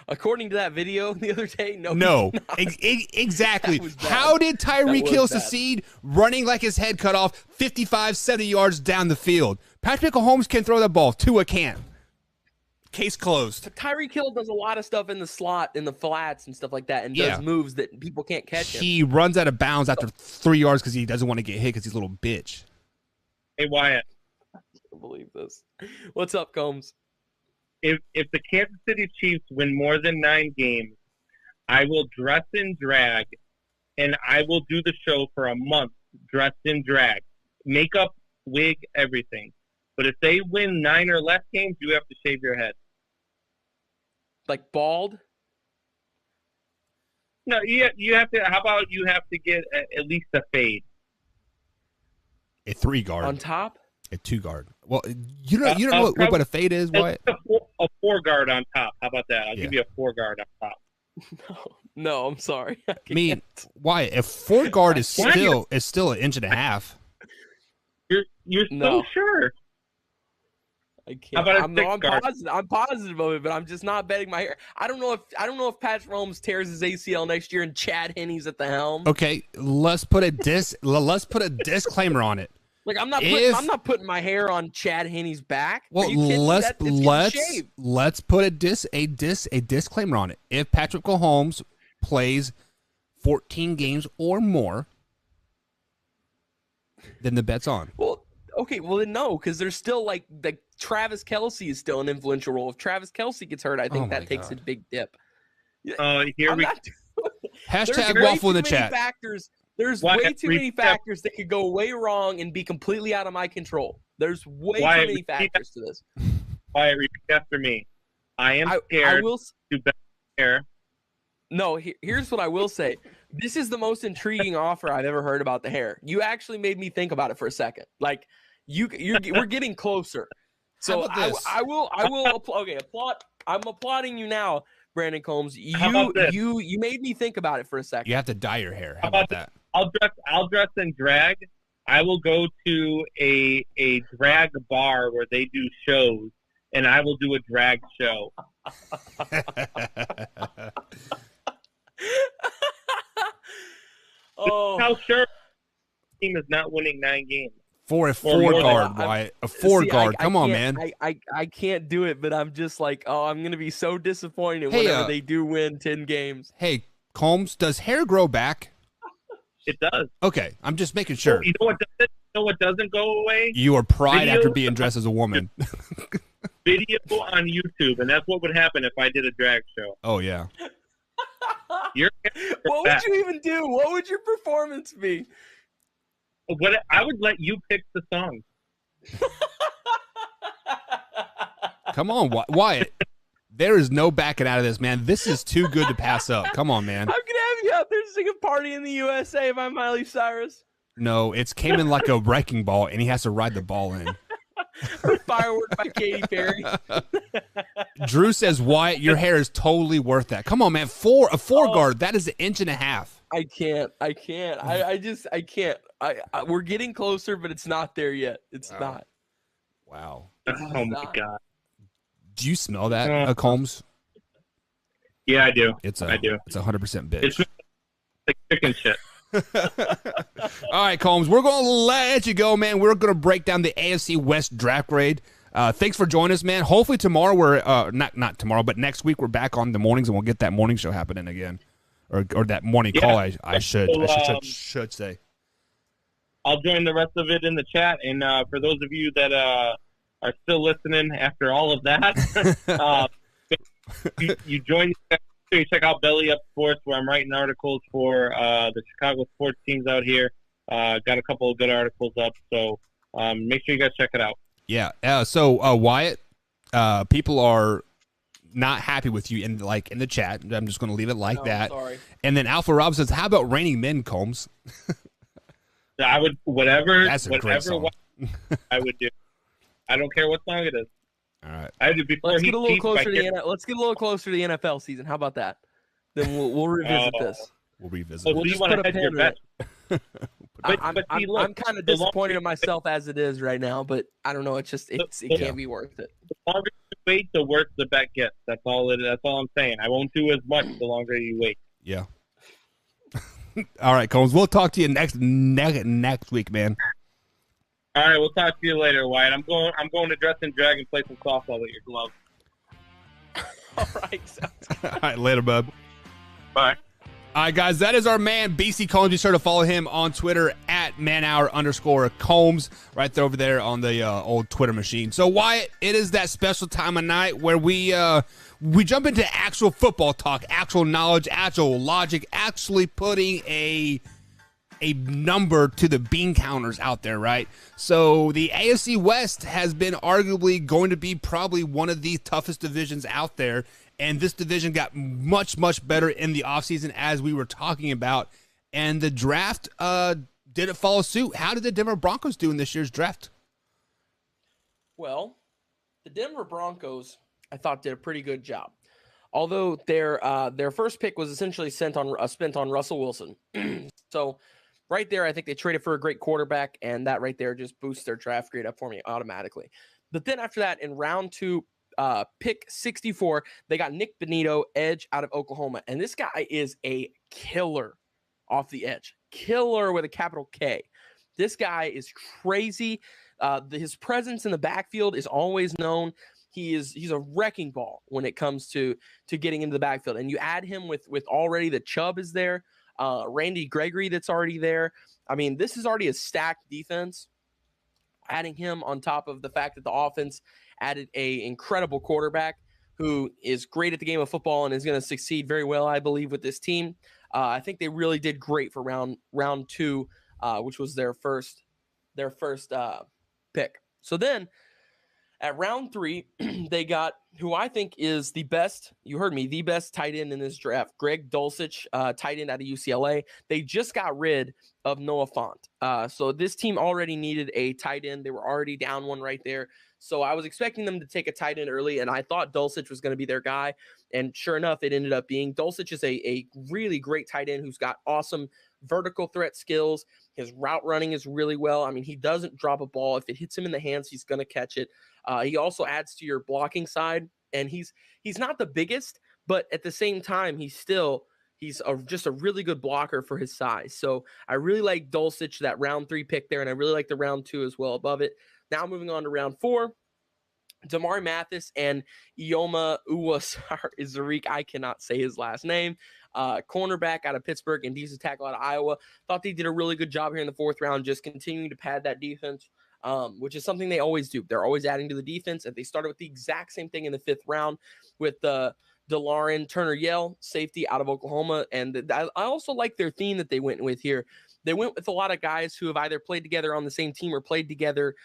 Speaker 4: According to that video the other day, no.
Speaker 3: No, exactly. How did Tyreek Hill succeed running like his head cut off 55, 70 yards down the field? Patrick Mahomes can throw the ball. Tua can't. Case closed.
Speaker 4: Tyreek Hill does a lot of stuff in the slot, in the flats and stuff like that, and does moves that people can't catch him.
Speaker 3: He runs out of bounds after 3 yards because he doesn't want to get hit because he's a little bitch.
Speaker 5: Hey, Wyatt.
Speaker 4: I can't believe this. What's up, Combs?
Speaker 5: If the Kansas City Chiefs win more than 9 games, I will dress in drag, and I will do the show for a month dressed in drag. Makeup, wig, everything. But if they win 9 or less games, you have to shave your head.
Speaker 4: Like bald?
Speaker 5: No, you have to. How about you have to get at least a fade?
Speaker 3: A 3-guard
Speaker 4: on top.
Speaker 3: A 2-guard. Well, you don't know what a fade is. What?
Speaker 5: A 4-guard on top. How about that? I'll give you a 4-guard on top.
Speaker 4: No, I'm sorry.
Speaker 3: I mean, why? A 4-guard is still an inch and a half.
Speaker 5: You're so sure.
Speaker 4: I can't. I'm positive of it, but I'm just not betting my hair. I don't know if Patrick Mahomes tears his ACL next year and Chad Henney's at the helm.
Speaker 3: Okay, let's put a disclaimer on it.
Speaker 4: Like I'm not putting my hair on Chad Henney's back.
Speaker 3: Well, let's put a disclaimer on it. If Patrick Mahomes plays 14 games or more, then the bet's on.
Speaker 4: Well, okay, well then no, because there's still like Travis Kelce is still an influential role. If Travis Kelce gets hurt, I think that takes a big dip.
Speaker 3: Hashtag waffle in the chat.
Speaker 4: There's way too many factors that could go way wrong and be completely out of my control. There's way too many factors to this.
Speaker 5: Wyatt, repeat after me. I am scared to bet hair.
Speaker 4: No, here's what I will say. This is the most intriguing offer I've ever heard about the hair. You actually made me think about it for a second. Like we're getting closer. So I will applaud. I'm applauding you now, Brandon Combs. You made me think about it for a second.
Speaker 3: You have to dye your hair. How about that?
Speaker 5: I'll dress in drag. I will go to a drag bar where they do shows, and I will do a drag show. How sure the team is not winning 9 games.
Speaker 3: For a 4-guard, Wyatt. A 4-guard. Come on, man.
Speaker 4: I can't do it, but I'm just like, I'm going to be so disappointed whenever they do win 10 games.
Speaker 3: Hey, Combs, does hair grow back?
Speaker 5: It does.
Speaker 3: Okay, I'm just making sure.
Speaker 5: You know what doesn't go away?
Speaker 3: Your pride after being dressed as a woman.
Speaker 5: Video on YouTube, and that's what would happen if I did a drag show.
Speaker 3: Oh, yeah.
Speaker 4: What would you even do? What would your performance be?
Speaker 5: I would let you pick the song.
Speaker 3: Come on, Wyatt. There is no backing out of this, man. This is too good to pass up. Come on, man.
Speaker 4: I'm going to have you out there singing Party in the USA by Miley Cyrus.
Speaker 3: No, it's came in like a wrecking ball, and he has to ride the ball in.
Speaker 4: Or Firework by Katy Perry.
Speaker 3: Drew says, Wyatt, your hair is totally worth that. Come on, man. A 4-guard, that is 1.5 inches.
Speaker 4: I can't. I can't. We're getting closer, but it's not there yet. It's not.
Speaker 3: Wow.
Speaker 5: Oh, my God.
Speaker 3: Do you smell that, Combs?
Speaker 5: Yeah, I do.
Speaker 3: I do. It's 100% bitch.
Speaker 5: It's like chicken shit.
Speaker 3: All right, Combs, we're going to let you go, man. We're going to break down the AFC West draft grade. Thanks for joining us, man. Hopefully tomorrow we're not tomorrow, but next week we're back on the mornings and we'll get that morning show happening again, or that morning call. I should say.
Speaker 5: I'll join the rest of it in the chat, and for those of you that are still listening after all of that, you join. So you check out Belly Up Sports, where I'm writing articles for the Chicago sports teams out here. Got a couple of good articles up, so make sure you guys check it out.
Speaker 3: Yeah. So Wyatt, people are not happy with you in the chat. I'm just going to leave it like that.
Speaker 4: Sorry.
Speaker 3: And then Alpha Rob says, "How about Raining Men, Combs?"
Speaker 5: I would whatever.
Speaker 3: That's a great song.
Speaker 5: I would do. I don't care what song it is.
Speaker 3: All right.
Speaker 4: Let's get a little closer to the NFL season. How about that? Then we'll revisit this.
Speaker 3: We'll revisit.
Speaker 5: Well, do you want to hedge your bet?
Speaker 4: I'm kind of disappointed in myself as it is right now, but I don't know. It can't be worth it.
Speaker 5: The longer you wait, the worse the bet gets. That's all I'm saying. I won't do as much the longer you wait.
Speaker 3: Yeah. All right, Combs. We'll talk to you next week, man.
Speaker 5: All right, we'll talk to you later, Wyatt. I'm going to dress in drag and play some softball with your gloves.
Speaker 4: All right.
Speaker 3: All right, later, bub.
Speaker 5: Bye.
Speaker 3: All right, guys, that is our man, BC Combs. Be sure to follow him on Twitter at manhour_Combs, right there over there on the old Twitter machine. So, Wyatt, it is that special time of night where we jump into actual football talk, actual knowledge, actual logic, actually putting a number to the bean counters out there, right? So the AFC West has been arguably going to be probably one of the toughest divisions out there, and this division got much, much better in the offseason as we were talking about, and the draft didn't follow suit. How did the Denver Broncos do in this year's draft?
Speaker 4: Well, the Denver Broncos, I thought, did a pretty good job. Although their first pick was essentially spent on Russell Wilson. So right there, I think they traded for a great quarterback, and that right there just boosts their draft grade up for me automatically. But then after that, in round 2, pick 64, they got Nick Benito, edge out of Oklahoma. And this guy is a killer off the edge. Killer with a capital K. This guy is crazy. His presence in the backfield is always known. He's a wrecking ball when it comes to getting into the backfield. And you add him with already the Chubb is there, Randy Gregory that's already there. I mean, this is already a stacked defense. Adding him on top of the fact that the offense added a incredible quarterback who is great at the game of football and is going to succeed very well, I believe, with this team. I think they really did great for round 2, which was their first pick. So then at round 3, they got who I think is the best, you heard me, the best tight end in this draft, Greg Dulcich, tight end out of UCLA. They just got rid of Noah Fant. So this team already needed a tight end. They were already down one right there. So I was expecting them to take a tight end early, and I thought Dulcich was going to be their guy. And sure enough, it ended up being Dulcich is a really great tight end who's got awesome vertical threat skills. His route running is really well. I mean, he doesn't drop a ball. If it hits him in the hands, he's going to catch it. He also adds to your blocking side, and he's not the biggest, but at the same time, he's just a really good blocker for his size. So I really like Dulcich, that round 3 pick there, and I really like the round 2 as well above it. Now moving on to round 4, Damari Mathis and Ioma Uwazariq. I cannot say his last name. Cornerback out of Pittsburgh and defensive tackle out of Iowa. Thought they did a really good job here in the 4th round, just continuing to pad that defense, which is something they always do. They're always adding to the defense, and they started with the exact same thing in the 5th round with DeLarin Turner-Yell, safety out of Oklahoma. And I also like their theme that they went with here. They went with a lot of guys who have either played together on the same team or played together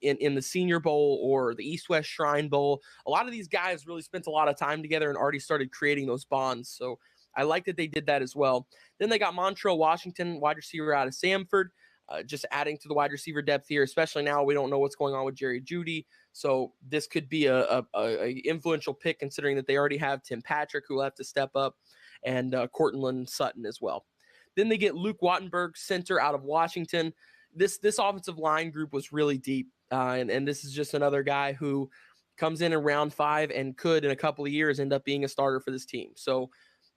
Speaker 4: in the Senior Bowl or the East-West Shrine Bowl. A lot of these guys really spent a lot of time together and already started creating those bonds. So I like that they did that as well. Then they got Montrell Washington, wide receiver out of Samford, just adding to the wide receiver depth here, especially now we don't know what's going on with Jerry Jeudy. So this could be a influential pick considering that they already have Tim Patrick, who will have to step up, and Cortland Sutton as well. Then they get Luke Wattenberg, center out of Washington. This offensive line group was really deep, and this is just another guy who comes in round 5 and could, in a couple of years, end up being a starter for this team. So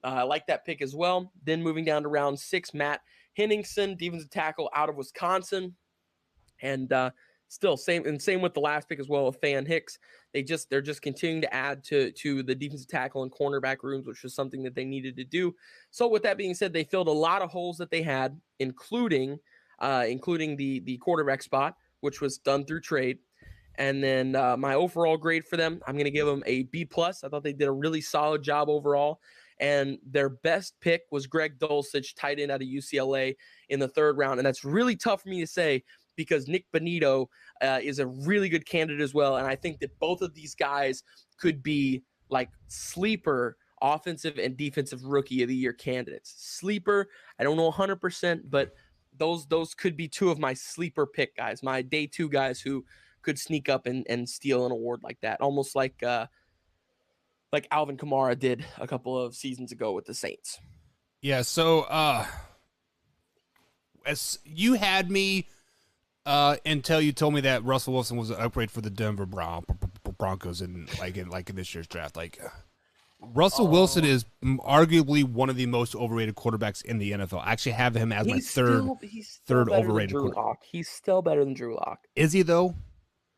Speaker 4: I like that pick as well. Then moving down to round 6, Matt Henningsen, defensive tackle out of Wisconsin. And still same with the last pick as well with Fan Hicks. They're just continuing to add to the defensive tackle and cornerback rooms, which was something that they needed to do. So with that being said, they filled a lot of holes that they had, including the quarterback spot, which was done through trade. And then my overall grade for them, I'm going to give them a B+. I thought they did a really solid job overall. And their best pick was Greg Dulcich, tight end out of UCLA in the 3rd round. And that's really tough for me to say because Nick Bonito is a really good candidate as well. And I think that both of these guys could be like sleeper offensive and defensive rookie of the year candidates. Sleeper, I don't know 100%, but those could be 2 of my sleeper pick guys, my day 2 guys who could sneak up and steal an award like that, almost like Alvin Kamara did a couple of seasons ago with the Saints.
Speaker 3: Yeah, so as you had me until you told me that Russell Wilson was an upgrade for the Denver Broncos in this year's draft. Russell Wilson is arguably one of the most overrated quarterbacks in the NFL. I actually have him as my third overrated quarterback.
Speaker 4: He's still better than Drew Lock.
Speaker 3: Is he though?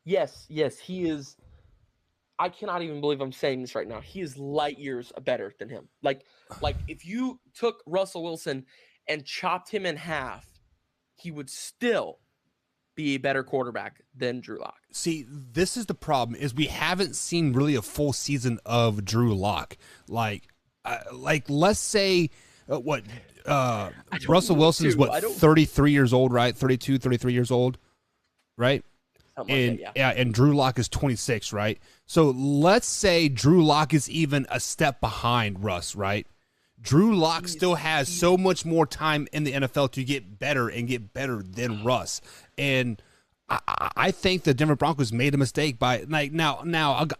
Speaker 4: Yes, he is. I cannot even believe I'm saying this right now. He is light years better than him. Like if you took Russell Wilson and chopped him in half, he would still be a better quarterback than Drew Lock.
Speaker 3: See, this is the problem: is we haven't seen really a full season of Drew Lock. Let's say Russell Wilson's 33 years old, right? 32, 33 years old, right? And Drew Lock is 26, right? So let's say Drew Lock is even a step behind Russ, right? Drew Lock still has so much more time in the NFL to get better than Russ. And I think the Denver Broncos made a mistake by now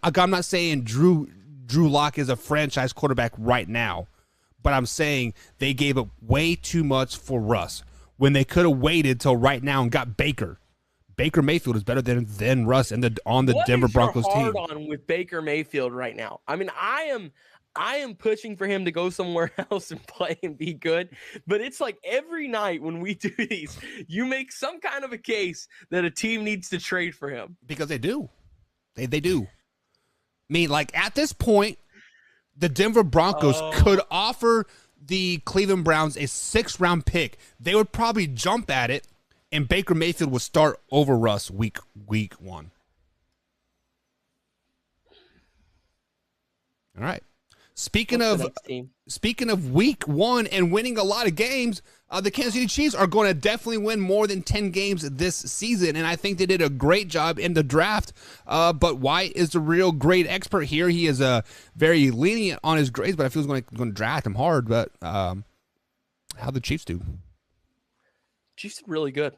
Speaker 3: I'm not saying Drew Lock is a franchise quarterback right now, but I'm saying they gave up way too much for Russ when they could have waited till right now and got Baker. Baker Mayfield is better than Russ on the Denver Broncos team.
Speaker 4: What is your hard on with Baker Mayfield right now? I mean, I I am pushing for him to go somewhere else and play and be good. But it's like every night when we do these, you make some kind of a case that a team needs to trade for him.
Speaker 3: Because they do. They do. I mean, like, at this point, the Denver Broncos could offer the Cleveland Browns a 6th-round pick. They would probably jump at it, and Baker Mayfield would start over Russ week 1. All right. Speaking of week 1 and winning a lot of games, the Kansas City Chiefs are going to definitely win more than 10 games this season, and I think they did a great job in the draft. But Wyatt is the real grade expert here. He is very lenient on his grades, but I feel he's going to draft him hard. But how the Chiefs do?
Speaker 4: Chiefs did really good.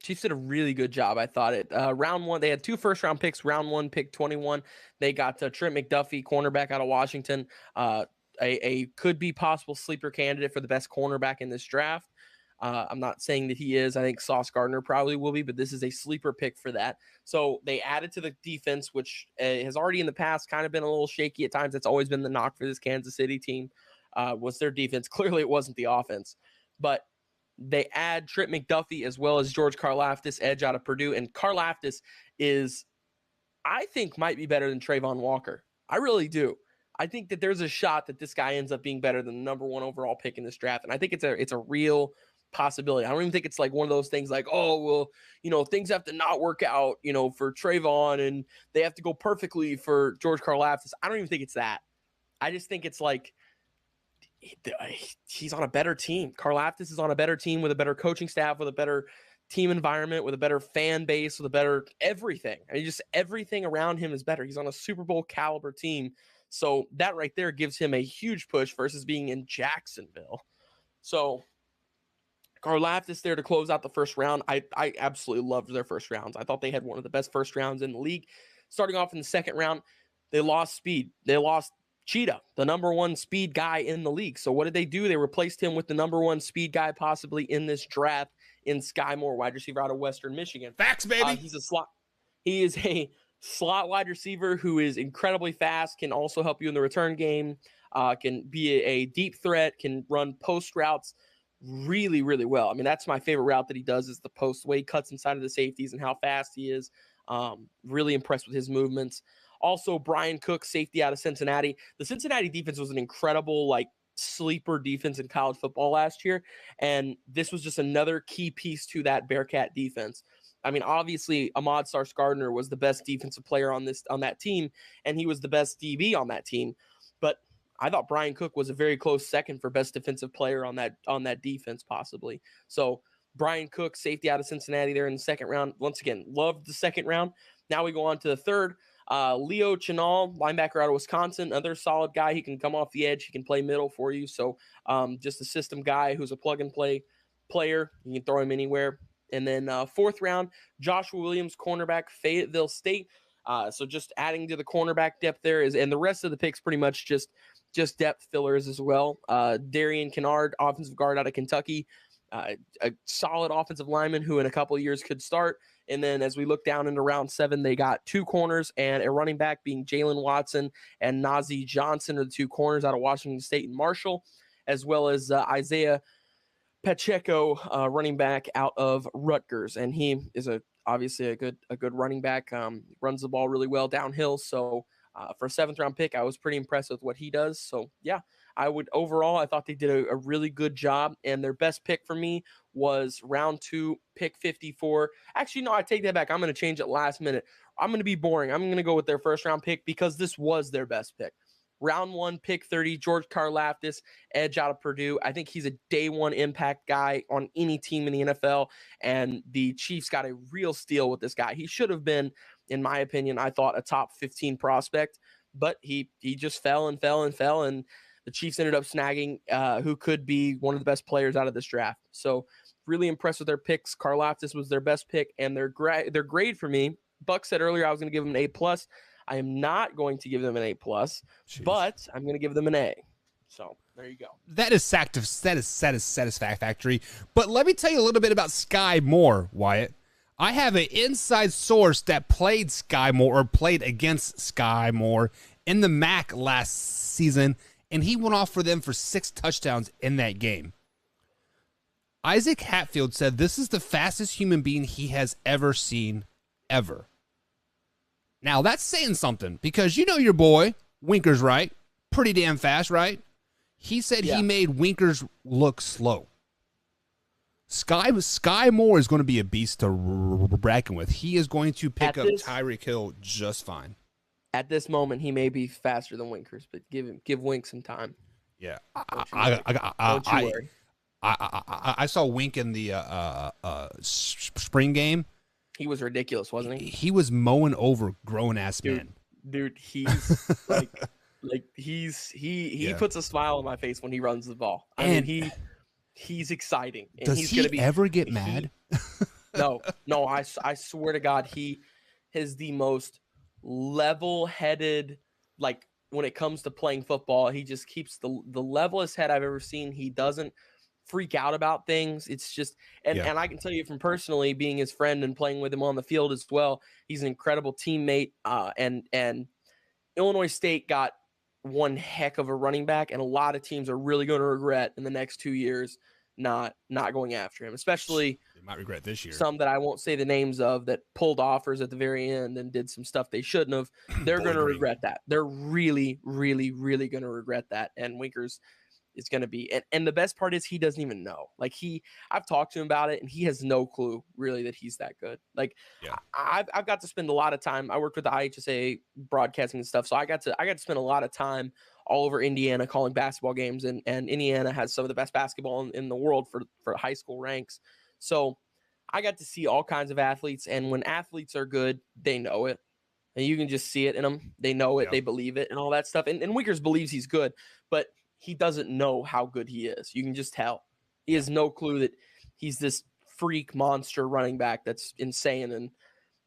Speaker 4: Chiefs did a really good job, I thought. Round 1, they had 2 first-round picks. Round 1, pick 21. They got Trent McDuffie, cornerback out of Washington, a could-be possible sleeper candidate for the best cornerback in this draft. I'm not saying that he is. I think Sauce Gardner probably will be, but this is a sleeper pick for that. So they added to the defense, which has already in the past kind of been a little shaky at times. That's always been the knock for this Kansas City team, was their defense. Clearly, it wasn't the offense. But they add Trent McDuffie as well as George Karlaftis, edge out of Purdue. And Karlaftis is, I think, might be better than Trayvon Walker. I really do. I think that there's a shot that this guy ends up being better than the number 1 overall pick in this draft. And I think it's a real possibility. I don't even think it's like one of those things like, oh, well, things have to not work out, for Trayvon and they have to go perfectly for George Karlaftis. I don't even think it's that. I just think it's like, he's on a better team. Karlaftis is on a better team with a better coaching staff, with a better team environment, with a better fan base, with a better everything. I mean, just everything around him is better. He's on a Super Bowl caliber team. So that right there gives him a huge push versus being in Jacksonville. So Karlaftis there to close out the first round. I absolutely loved their first rounds. I thought they had one of the best first rounds in the league. Starting off in the second round, they lost speed. They lost Cheetah, the number 1 speed guy in the league. So what did they do? They replaced him with the number 1 speed guy possibly in this draft in Sky Moore, wide receiver out of Western Michigan.
Speaker 3: Facts, baby.
Speaker 4: He is a slot wide receiver who is incredibly fast, can also help you in the return game, can be a deep threat, can run post routes really, really well. I mean, that's my favorite route that he does is the post, the way he cuts inside of the safeties and how fast he is. Really impressed with his movements. Also, Brian Cook, safety out of Cincinnati. The Cincinnati defense was an incredible, sleeper defense in college football last year, and this was just another key piece to that Bearcat defense. I mean, obviously, Ahmad Sauce Gardner was the best defensive player on that team, and he was the best DB on that team. But I thought Brian Cook was a very close second for best defensive player on that defense, possibly. So Brian Cook, safety out of Cincinnati, there in the second round. Once again, loved the second round. Now we go on to the third. Leo Chenal, linebacker out of Wisconsin, another solid guy. He can come off the edge. He can play middle for you. So just a system guy who's a plug-and-play player. You can throw him anywhere. And then fourth round, Joshua Williams, cornerback, Fayetteville State. So just adding to the cornerback depth there and the rest of the picks pretty much just depth fillers as well. Darian Kennard, offensive guard out of Kentucky. A solid offensive lineman who in a couple of years could start. And then as we look down into round 7, they got 2 corners and a running back being Jalen Watson and Najee Johnson are the 2 corners out of Washington State and Marshall, as well as Isaiah Pacheco, running back out of Rutgers. And he is obviously a good running back, runs the ball really well downhill. So for a 7th round pick, I was pretty impressed with what he does. So yeah, I thought they did a really good job, and their best pick for me was round 2, pick 54. Actually, no, I take that back. I'm going to change it last minute. I'm going to be boring. I'm going to go with their first round pick because this was their best pick. Round 1, pick 30, George Karlaftis, edge out of Purdue. I think he's a day 1 impact guy on any team in the NFL, and the Chiefs got a real steal with this guy. He should have been, in my opinion, I thought a top 15 prospect, but he just fell, and the Chiefs ended up snagging who could be one of the best players out of this draft. So really impressed with their picks. Karlaftis was their best pick, and their grade for me, Buck said earlier I was going to give him an A+. I am not going to give them an A+, but I'm going to give them an A. So there you go.
Speaker 3: That is satisfactory. But let me tell you a little bit about Sky Moore, Wyatt. I have an inside source that played Sky Moore or played against Sky Moore in the MAC last season, and he went off for them for 6 touchdowns in that game. Isaac Hatfield said this is the fastest human being he has ever seen, ever. Now, that's saying something, because you know your boy, Winkers, right? Pretty damn fast, right? He said he made Winkers look slow. Sky Moore is going to be a beast to reckon with. He is going to pick up Tyreek Hill just fine.
Speaker 4: At this moment, he may be faster than Winkers, but give Wink some time.
Speaker 3: Yeah,
Speaker 4: Don't you worry.
Speaker 3: I saw Wink in the spring game.
Speaker 4: He was ridiculous, wasn't he?
Speaker 3: He was mowing over grown-ass men.
Speaker 4: Dude, he's he puts a smile on my face when he runs the ball. I mean, he's exciting. And
Speaker 3: does
Speaker 4: he's
Speaker 3: he
Speaker 4: gonna be,
Speaker 3: ever get mad?
Speaker 4: No. I swear to God, he is the most level-headed. Like when it comes to playing football, he just keeps the levelest head I've ever seen. He doesn't freak out about things. It's just, and I can tell you from personally being his friend and playing with him on the field as well, he's an incredible teammate. And Illinois State got one heck of a running back, and a lot of teams are really going to regret in the next 2 years not going after him, especially
Speaker 3: they might regret this year.
Speaker 4: Some that I won't say the names of that pulled offers at the very end and did some stuff they shouldn't have. They're going to regret that. They're really, really, really going to regret that. And Winkers is going to be, and the best part is he doesn't even know. Like I've talked to him about it, and he has no clue really that he's that good. Like I've got to spend a lot of time. I worked with the IHSA broadcasting and stuff, so I got to spend a lot of time all over Indiana calling basketball games, and Indiana has some of the best basketball in the world for high school ranks. So I got to see all kinds of athletes, and when athletes are good, they know it. And you can just see it in them. They know it, they believe it, and all that stuff. And Winkers believes he's good, but he doesn't know how good he is. You can just tell. He has no clue that he's this freak monster running back that's insane. And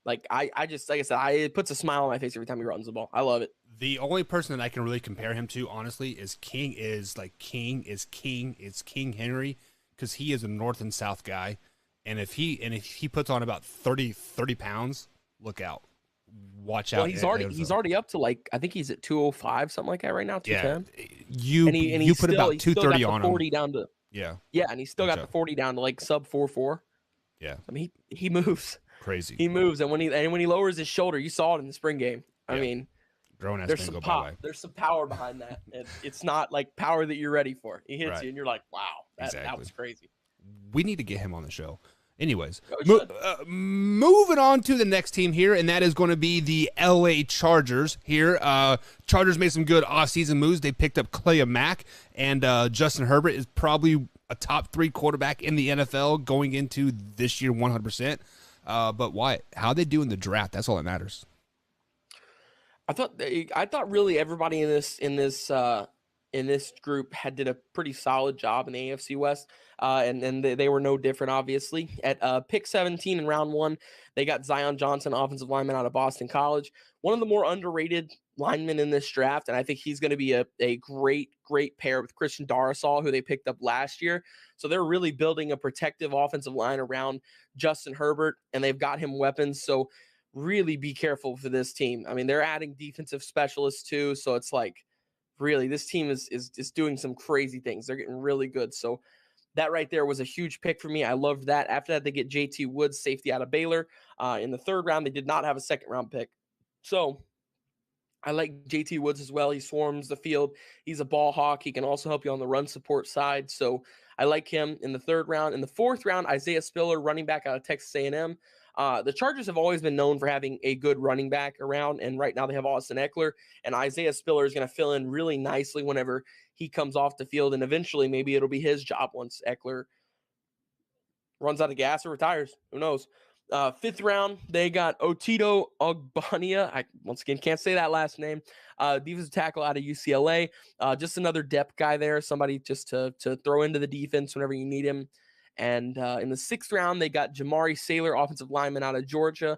Speaker 4: like I just, like I said, it puts a smile on my face every time he runs the ball. I love it.
Speaker 3: The only person that I can really compare him to, honestly, is King Henry, because he is a North and South guy. And if he puts on about 30 pounds, look out. Watch out.
Speaker 4: Well, he's already up to, like, I think he's at 205, something like that right now, 210.
Speaker 3: Yeah. You put about 230 on
Speaker 4: 40
Speaker 3: him.
Speaker 4: Down to, yeah, and he's still got the 40 down to like sub 4.4.
Speaker 3: Yeah.
Speaker 4: I mean, he moves.
Speaker 3: Crazy.
Speaker 4: He moves, and when he lowers his shoulder, you saw it in the spring game. I mean, there's some pop. There's some power behind that. It's not like power that you're ready for. He hits you, and you're like, wow, that was crazy.
Speaker 3: We need to get him on the show. Anyways, moving on to the next team here, and that is going to be the LA Chargers here. Chargers made some good offseason moves. They picked up Clay Mack, and Justin Herbert is probably a top 3 quarterback in the NFL going into this year 100%. But Wyatt, how they do in the draft, that's all that matters.
Speaker 4: I thought really everybody in this group did a pretty solid job in the AFC West, and they were no different, obviously. At pick 17 in round 1, they got Zion Johnson, offensive lineman out of Boston College, one of the more underrated linemen in this draft, and I think he's going to be a great pair with Christian Darrisaw, who they picked up last year. So they're really building a protective offensive line around Justin Herbert, and they've got him weapons. So really be careful for this team. I mean, they're adding defensive specialists too, so it's like, really, this team is doing some crazy things. They're getting really good. So that right there was a huge pick for me. I loved that. After that, they get JT Woods, safety out of Baylor. In the 3rd round, they did not have a 2nd-round pick. So I like JT Woods as well. He swarms the field. He's a ball hawk. He can also help you on the run support side. So I like him in the 3rd round. In the 4th round, Isaiah Spiller, running back out of Texas A&M. The Chargers have always been known for having a good running back around, and right now they have Austin Eckler, and Isaiah Spiller is going to fill in really nicely whenever he comes off the field, and eventually maybe it'll be his job once Eckler runs out of gas or retires. Who knows? 5th round, they got Otito Ogbania. I, once again, can't say that last name. Defensive tackle out of UCLA. Just another depth guy there, somebody just to throw into the defense whenever you need him. And in the 6th round, they got Jamari Saylor, offensive lineman out of Georgia,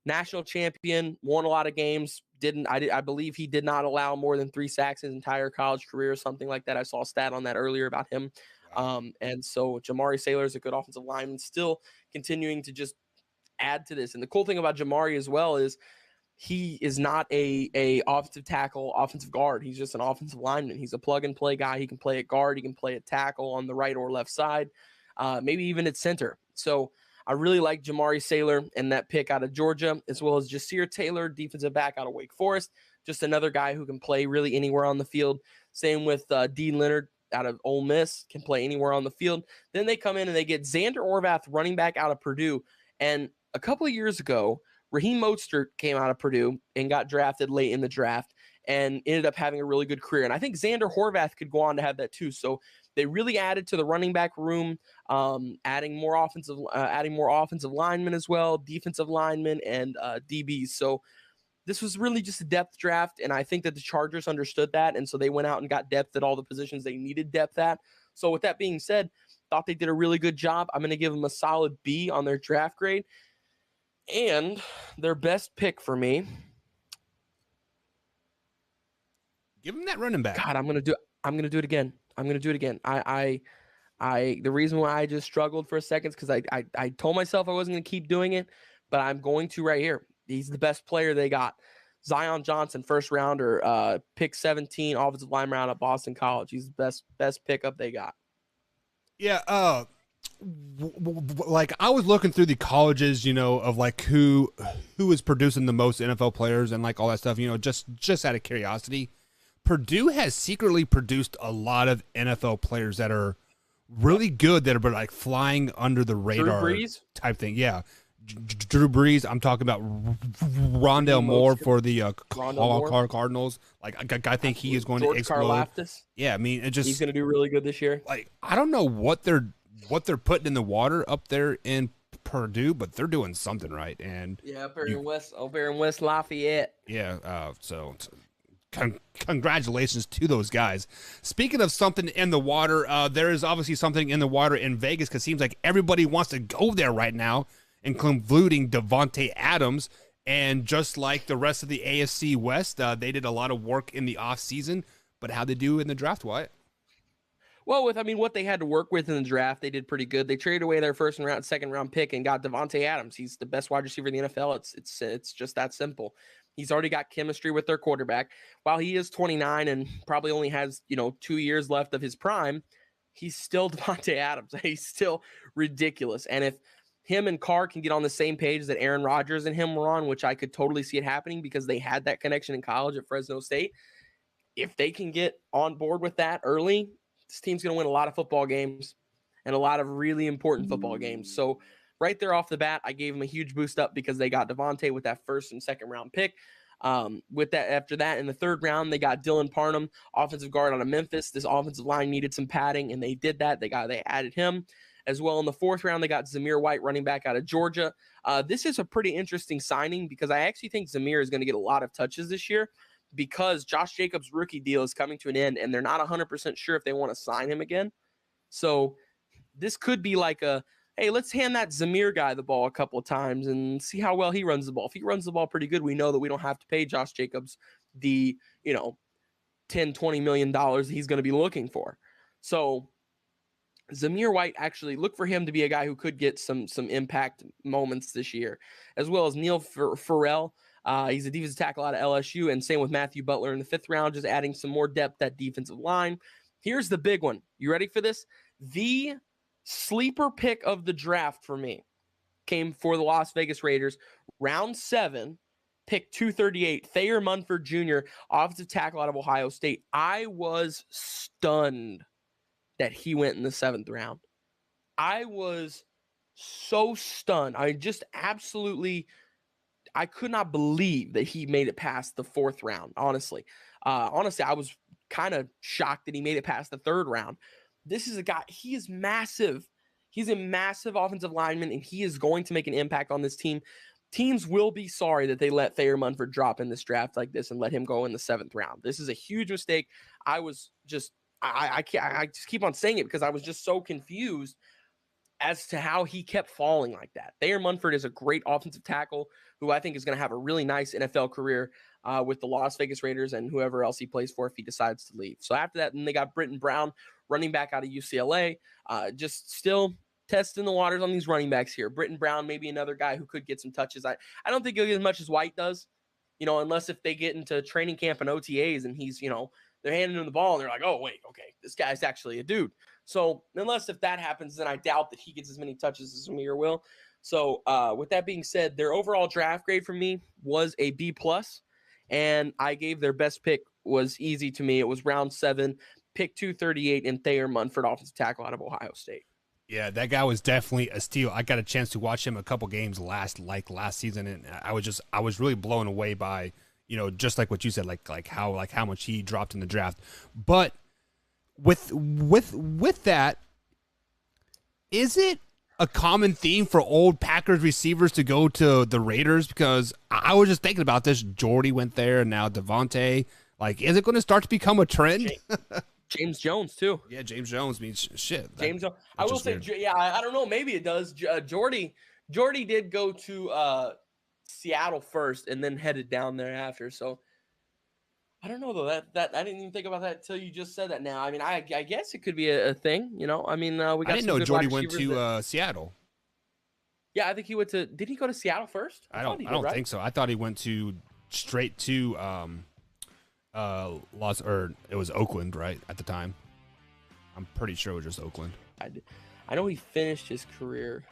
Speaker 4: national champion, won a lot of games. I believe he did not allow more than 3 sacks his entire college career or something like that. I saw a stat on that earlier about him. And so Jamari Saylor is a good offensive lineman, still continuing to just add to this. And the cool thing about Jamari as well is he is not a offensive tackle, offensive guard. He's just an offensive lineman. He's a plug and play guy. He can play at guard. He can play at tackle on the right or left side, maybe even at center. So I really like Jamari Sailor and that pick out of Georgia, as well as Jasir Taylor, defensive back out of Wake Forest. Just another guy who can play really anywhere on the field. Same with Dean Leonard out of Ole Miss, can play anywhere on the field. Then they come in and they get Xander Orvath, running back out of Purdue. And a couple of years ago, Raheem Mostert came out of Purdue and got drafted late in the draft and ended up having a really good career. And I think Xander Horvath could go on to have that too. So they really added to the running back room, adding more offensive linemen as well, defensive linemen, and DBs. So this was really just a depth draft, and I think that the Chargers understood that, and so they went out and got depth at all the positions they needed depth at. So with that being said, thought they did a really good job. I'm going to give them a solid B on their draft grade. And their best pick for me.
Speaker 3: Give him that running back.
Speaker 4: God, I'm gonna do it again. The reason why I just struggled for a second is because I told myself I wasn't gonna keep doing it, but I'm going to right here. He's the best player they got. Zion Johnson, first rounder, pick 17, offensive lineman out of Boston College. He's the best pickup they got.
Speaker 3: Yeah, like I was looking through the colleges, of like who is producing the most NFL players and like all that stuff, just out of curiosity. Purdue has secretly produced a lot of NFL players that are really good, that are like flying under the radar type thing. Yeah. Drew Brees. I'm talking about Rondale Moore for the Cardinals. Like I think he is going to explode. Yeah, I mean, he's
Speaker 4: going to do really good this year.
Speaker 3: Like I don't know what they're putting in the water up there in Purdue, but they're doing something right. And
Speaker 4: yeah, up in West Lafayette.
Speaker 3: Yeah, so congratulations to those guys. Speaking of something in the water, there is obviously something in the water in Vegas because it seems like everybody wants to go there right now, including Devontae Adams. And just like the rest of the AFC West, they did a lot of work in the offseason. But how'd they do in the draft, Wyatt?
Speaker 4: Well, what they had to work with in the draft, they did pretty good. They traded away their second round pick and got Devontae Adams. He's the best wide receiver in the NFL. It's just that simple. He's already got chemistry with their quarterback. While he is 29 and probably only has 2 years left of his prime, he's still Devontae Adams. He's still ridiculous. And if him and Carr can get on the same page that Aaron Rodgers and him were on, which I could totally see it happening because they had that connection in college at Fresno State. If they can get on board with that early, this team's going to win a lot of football games and a lot of really important football games. So right there off the bat, I gave them a huge boost up because they got Devontae with that first and second round pick. After that, in the third round, they got Dylan Parham, offensive guard out of Memphis. This offensive line needed some padding, and they did that. They added him as well. In the fourth round, they got Zamir White, running back out of Georgia. This is a pretty interesting signing because I actually think Zamir is going to get a lot of touches this year, because Josh Jacobs' rookie deal is coming to an end, and they're not 100% sure if they want to sign him again. So this could be like hey, let's hand that Zamir guy the ball a couple of times and see how well he runs the ball. If he runs the ball pretty good, we know that we don't have to pay Josh Jacobs the, $10, $20 million that he's going to be looking for. So Zamir White, actually look for him to be a guy who could get some impact moments this year, as well as Neil Farrell. He's a defensive tackle out of LSU, and same with Matthew Butler in the fifth round, just adding some more depth at defensive line. Here's the big one. You ready for this? The sleeper pick of the draft for me came for the Las Vegas Raiders. Round 7, pick 238, Thayer Munford Jr., offensive tackle out of Ohio State. I was stunned that he went in the 7th round. I was so stunned. I could not believe that he made it past the 4th round, honestly. I was kind of shocked that he made it past the 3rd round. This is a guy, he is massive. He's a massive offensive lineman, and he is going to make an impact on this team. Teams will be sorry that they let Thayer Munford drop in this draft like this and let him go in the 7th round. This is a huge mistake. I just keep on saying it because I was just so confused as to how he kept falling like that. Thayer Munford is a great offensive tackle who I think is going to have a really nice NFL career with the Las Vegas Raiders and whoever else he plays for if he decides to leave. So after that, then they got Britton Brown, running back out of UCLA, just still testing the waters on these running backs here. Britton Brown, maybe another guy who could get some touches. I don't think he'll get as much as White does, unless if they get into training camp and OTAs and he's, they're handing him the ball and they're like, oh, wait, okay, this guy's actually a dude. So unless if that happens, then I doubt that he gets as many touches as Amir will. So with that being said, their overall draft grade for me was a B+, and I gave their best pick was easy to me. It was round 7, pick 238 in Thayer Munford, offensive tackle out of Ohio State.
Speaker 3: Yeah, that guy was definitely a steal. I got a chance to watch him a couple games last season, and I was really blown away by, just like what you said, like how much he dropped in the draft. But with that, is it a common theme for old Packers receivers to go to the Raiders? Because I was just thinking about this. Jordy went there, and now Devontae. Like, is it going to start to become a trend?
Speaker 4: James Jones too.
Speaker 3: Yeah, James Jones means shit.
Speaker 4: James Jones. I will say, weird. I don't know. Maybe it does. Jordy did go to Seattle first and then headed down there after. So I don't know though. That I didn't even think about that until you just said that. Now, I mean, I guess it could be a thing. We got.
Speaker 3: I didn't know Jordy went to Seattle.
Speaker 4: Yeah, I think he went to. Did he go to Seattle first?
Speaker 3: I don't think so. I thought he went straight to it was Oakland, right, at the time. I'm pretty sure it was just Oakland.
Speaker 4: I know he finished his career.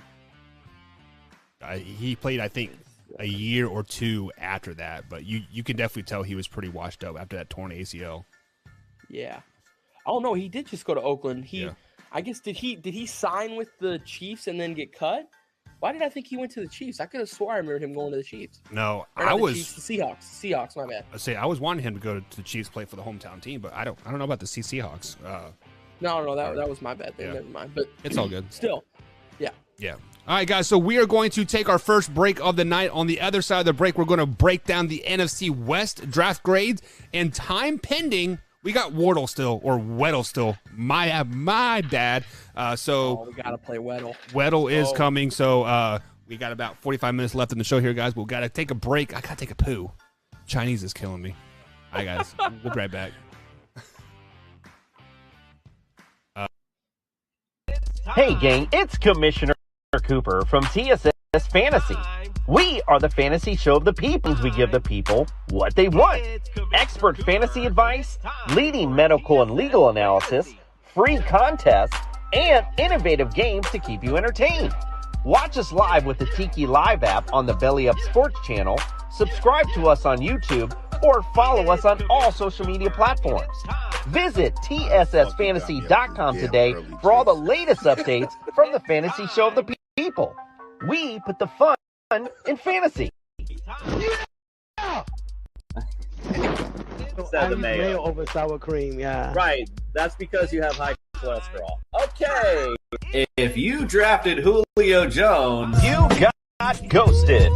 Speaker 3: He played, I think, a year or two after that, but you can definitely tell he was pretty washed up after that torn ACL.
Speaker 4: Yeah. Oh no, he did just go to Oakland. I guess did he sign with the Chiefs and then get cut? Why did I think he went to the Chiefs? I could have swore I remembered him going to the Chiefs.
Speaker 3: No,
Speaker 4: the Seahawks. Seahawks, my bad.
Speaker 3: I was wanting him to go to the Chiefs, play for the hometown team, but I don't know about the Seahawks.
Speaker 4: No, that was my bad thing. Yeah. Never mind. But
Speaker 3: it's all good.
Speaker 4: Still, yeah.
Speaker 3: Yeah. All right, guys. So we are going to take our first break of the night. On the other side of the break, we're going to break down the NFC West draft grades and time pending. We got Weddle still. My bad.
Speaker 4: We gotta play Weddle.
Speaker 3: Weddle is coming. So we got about 45 minutes left in the show here, guys. We've got to take a break. I gotta take a poo. Chinese is killing me. All right, guys. We'll be right back.
Speaker 6: Hey, gang, it's Commissioner Cooper from TSS Fantasy. We are the fantasy show of the people. We give the people what they want. Expert fantasy advice, leading medical and legal analysis, free contests, and innovative games to keep you entertained. Watch us live with the Tiki Live app on the Belly Up Sports channel, subscribe to us on YouTube, or follow us on all social media platforms. Visit TSSFantasy.com today for all the latest updates from the fantasy show of the people. We put the fun in fantasy.
Speaker 7: I use mayo over sour cream, yeah.
Speaker 8: Right. That's because you have high cholesterol. Okay. If you drafted Julio Jones,
Speaker 6: you got ghosted.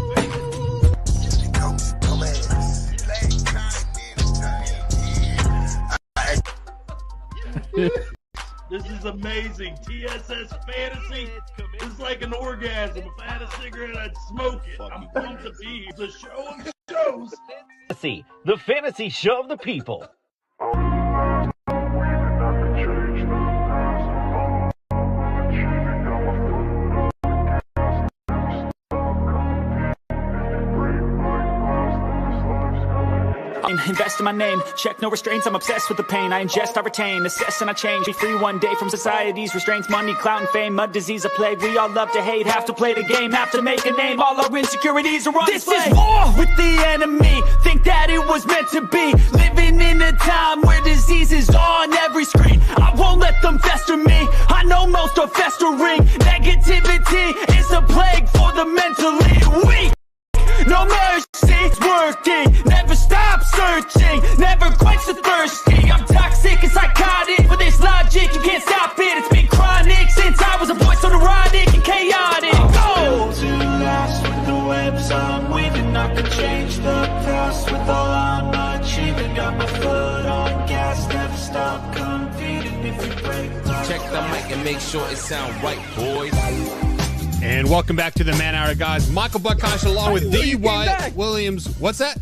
Speaker 9: This is amazing. TSS Fantasy is like an orgasm. If I had a cigarette, I'd smoke it. I'm pumped to be here. The show of shows.
Speaker 6: The fantasy show of the people.
Speaker 10: Invest in my name, check no restraints, I'm obsessed with the pain. I ingest, I retain, assess and I change. Be free one day from society's restraints. Money, clout and fame, mud, disease, a plague. We all love to hate, have to play the game, have to make a name. All our insecurities are on display. This is war with the enemy, think that it was meant to be. Living in a time where disease is on every screen. I won't let them fester me, I know most are festering. Negativity is a plague for the mentally weak. No mercy, it's working. Never stop searching. Never quench the thirsty. I'm toxic and psychotic. With this logic, you can't stop it. It's been chronic since I was a boy, so neurotic and chaotic. Go!
Speaker 11: To last with the webs I'm weaving. I could change the past with all I'm achieving. Got my foot on gas, never stop competing. If you break my
Speaker 12: check the mic and make sure it sound right, boys.
Speaker 3: And welcome back to the Man Hour, guys. Michael Buckhouse along with D.Y. Williams. What's that?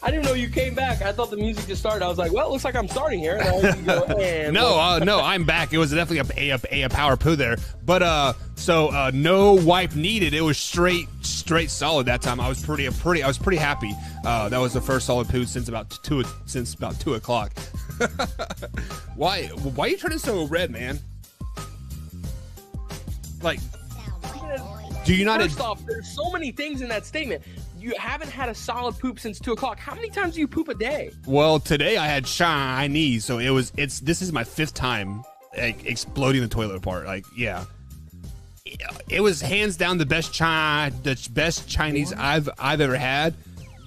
Speaker 4: I didn't know you came back. I thought the music just started. I was like, well, it looks like I'm starting here. And go, and
Speaker 3: no, I'm back. It was definitely a power poo there. But so no wipe needed. It was straight solid that time. I was pretty happy. That was the first solid poo since about 2 o'clock. Why are you turning so red, man? Like, do you not?
Speaker 4: First off, there's so many things in that statement. You haven't had a solid poop since 2 o'clock. How many times do you poop a day?
Speaker 3: Well, today I had Chinese, so this is my 5th time exploding the toilet apart. Like, yeah, it was hands down the best Chinese I've ever had.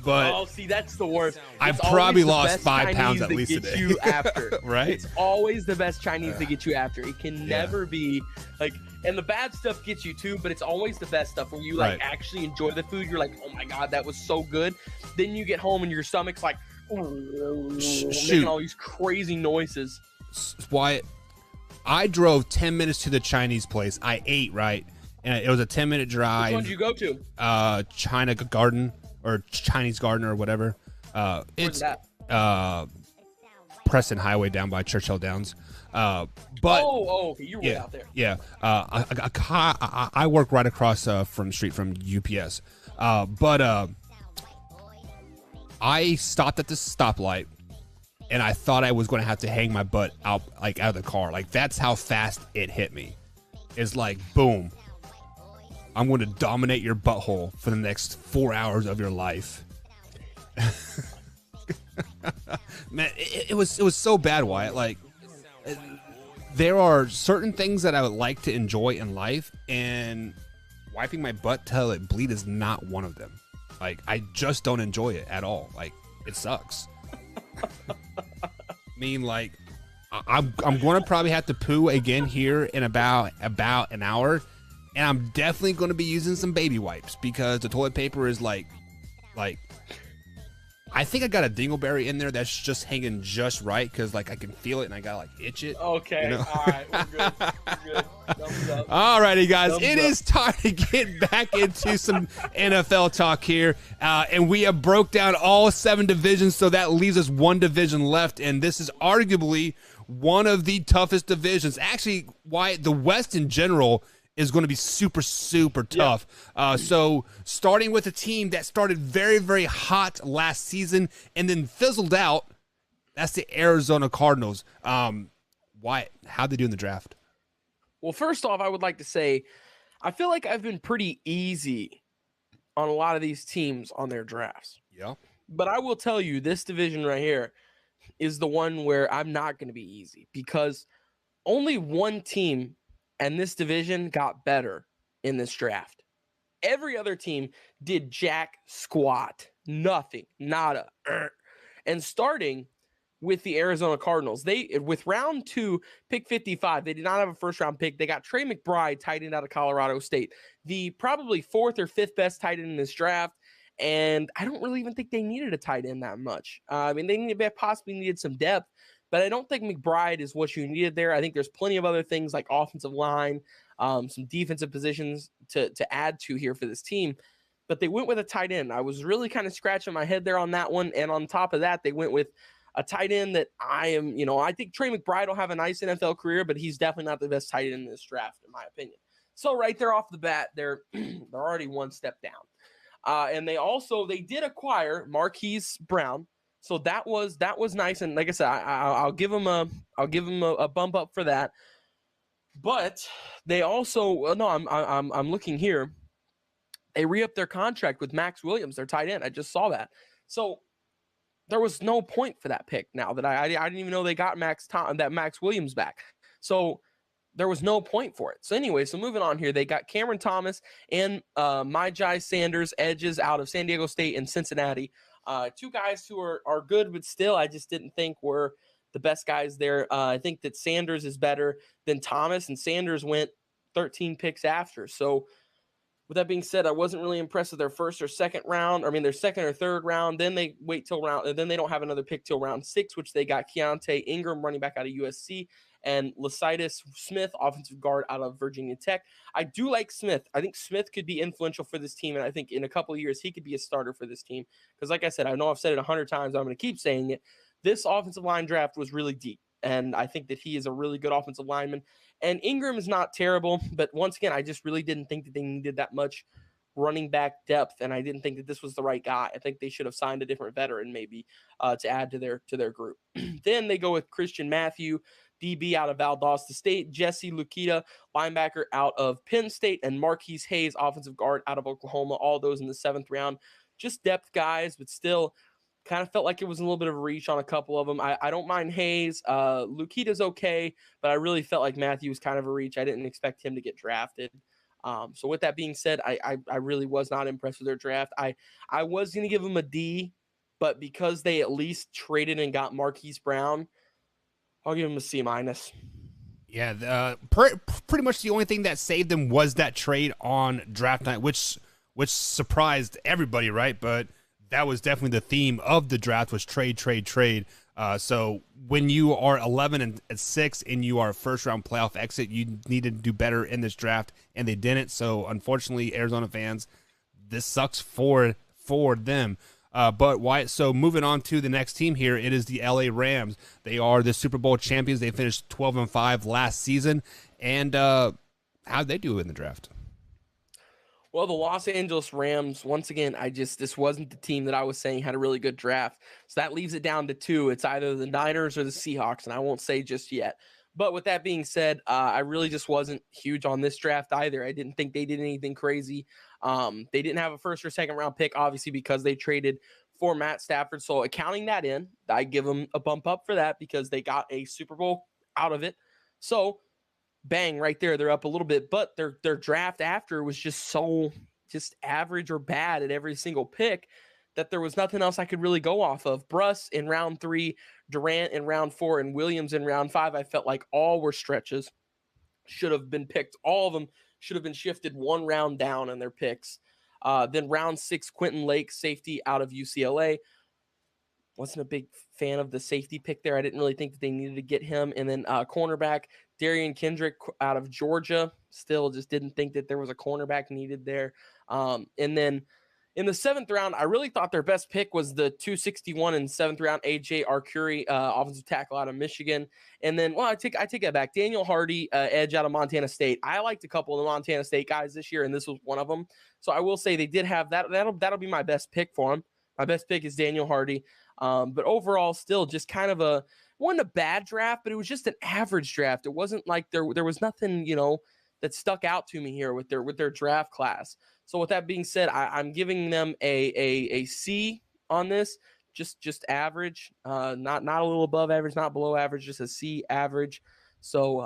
Speaker 3: But
Speaker 4: see, that's the worst.
Speaker 3: I've probably lost 5 pounds at least today.
Speaker 4: You after,
Speaker 3: right?
Speaker 4: It's always the best Chinese to get you after. It can never be like, and the bad stuff gets you too, but it's always the best stuff when you actually enjoy the food. You're like, oh my god, that was so good. Then you get home and your stomach's like, making all these crazy noises.
Speaker 3: Wyatt, I drove 10 minutes to the Chinese place. I ate, right, and it was a 10-minute drive.
Speaker 4: Which one did you go to?
Speaker 3: China Garden. Or Chinese Garden or whatever. It's Preston Highway down by Churchill Downs. But
Speaker 4: okay, you were way out there.
Speaker 3: Yeah. I work right across from the street from UPS. But I stopped at the stoplight, and I thought I was going to have to hang my butt out of the car. Like, that's how fast it hit me. It's like, boom. I'm going to dominate your butthole for the next 4 hours of your life. Man, it was so bad, Wyatt. Like, there are certain things that I would like to enjoy in life, and wiping my butt till it bleed is not one of them. Like, I just don't enjoy it at all. Like, it sucks. I mean, like, I'm going to probably have to poo again here in about an hour. And I'm definitely going to be using some baby wipes because the toilet paper is like, I think I got a dingleberry in there that's just hanging just right because, like, I can feel it and I got to, like, itch it.
Speaker 4: Okay, you know? All right, we're good. We're good. Thumbs up.
Speaker 3: All righty, guys.
Speaker 4: Thumbs
Speaker 3: it
Speaker 4: up.
Speaker 3: is time to get back into some NFL talk here. And we have broke down all 7 divisions, so that leaves us 1 division left. And this is arguably one of the toughest divisions. Actually, Wyatt, the West in general is going to be super, super tough. So starting with a team that started very, very hot last season and then fizzled out, that's the Arizona Cardinals. Wyatt, how'd they do in the draft?
Speaker 4: Well, first off, I would like to say I feel like I've been pretty easy on a lot of these teams on their drafts.
Speaker 3: Yeah.
Speaker 4: But I will tell you, this division right here is the one where I'm not going to be easy because only one team and this division got better in this draft. Every other team did jack squat, nothing, nada. And starting with the Arizona Cardinals, with round 2, pick 55, they did not have a first-round pick. They got Trey McBride, tight end out of Colorado State, the probably 4th or 5th best tight end in this draft. And I don't really even think they needed a tight end that much. I mean, they possibly needed some depth, but I don't think McBride is what you needed there. I think there's plenty of other things like offensive line, some defensive positions to add to here for this team. But they went with a tight end. I was really kind of scratching my head there on that one. And on top of that, they went with a tight end that I think Trey McBride will have a nice NFL career, but he's definitely not the best tight end in this draft, in my opinion. So right there off the bat, they're already one step down. And they did acquire Marquise Brown. So that was nice, and like I said, I'll give him a bump up for that. But they also I'm looking here. They re-upped their contract with Max Williams, their tight end. I just saw that. So there was no point for that pick. Now that I didn't even know they got Max Williams back. So there was no point for it. So anyway, so moving on here, they got Cameron Thomas and Myjai Sanders, edges out of San Diego State and Cincinnati. 2 guys who are good, but still I just didn't think were the best guys there. I think that Sanders is better than Thomas, and Sanders went 13 picks after. So with that being said, I wasn't really impressed with their first or second round. I mean, their second or third round. Then they wait till round, and then they don't have another pick till round 6, which they got Keontae Ingram, running back out of USC, and Lecitus Smith, offensive guard out of Virginia Tech. I do like Smith. I think Smith could be influential for this team, and I think in a couple of years he could be a starter for this team. Because like I said, I know I've said it 100 times. I'm going to keep saying it. This offensive line draft was really deep, and I think that he is a really good offensive lineman. And Ingram is not terrible, but once again, I just really didn't think that they needed that much running back depth, and I didn't think that this was the right guy. I think they should have signed a different veteran maybe to add to their group. Then they go with Christian Matthew, DB out of Valdosta State, Jesse Lukita, linebacker out of Penn State, and Marquise Hayes, offensive guard out of Oklahoma. All those in the 7th round. Just depth guys, but still kind of felt like it was a little bit of a reach on a couple of them. I don't mind Hayes. Lukita's okay, but I really felt like Matthew was kind of a reach. I didn't expect him to get drafted. So with that being said, I really was not impressed with their draft. I was going to give them a D, but because they at least traded and got Marquise Brown, I'll give them a C minus.
Speaker 3: Yeah, pretty much the only thing that saved them was that trade on draft night, which surprised everybody, right? But that was definitely the theme of the draft was trade. So when you are 11-6 and you are a first-round playoff exit, you need to do better in this draft, and they didn't. So unfortunately, Arizona fans, this sucks for them. But why? So moving on to the next team here, it is the LA Rams. They are the Super Bowl champions. They finished 12-5 last season. And how'd they do in the draft?
Speaker 4: Well, the Los Angeles Rams, once again, this wasn't the team that I was saying had a really good draft. So that leaves it down to two. It's either the Niners or the Seahawks, and I won't say just yet. But with that being said, I really just wasn't huge on this draft either. I didn't think they did anything crazy. They didn't have a first or second round pick, obviously, because they traded for Matt Stafford. So accounting that in, I give them a bump up for that because they got a Super Bowl out of it. So bang, right there, they're up a little bit, but their draft after was just average or bad at every single pick that there was nothing else I could really go off of. Bruss in round 3, Durant in round 4, and Williams in round 5. I felt like all were stretches. Should have been picked. All of them should have been shifted one round down in their picks. Then round 6, Quentin Lake, safety out of UCLA. Wasn't a big fan of the safety pick there. I didn't really think that they needed to get him. And then cornerback, Darian Kendrick out of Georgia. Still just didn't think that there was a cornerback needed there. And then in the 7th round, I really thought their best pick was the 261 in 7th round, A.J. Arcuri, offensive tackle out of Michigan. And then, well, I take that back. Daniel Hardy, edge out of Montana State. I liked a couple of the Montana State guys this year, and this was one of them. So I will say they did have that. That'll be my best pick for them. My best pick is Daniel Hardy. But overall, still just kind of wasn't a bad draft, but it was just an average draft. It wasn't like there was nothing, that stuck out to me here with their draft class. So with that being said, I'm giving them a C on this, just average, not a little above average, not below average, just a C average. So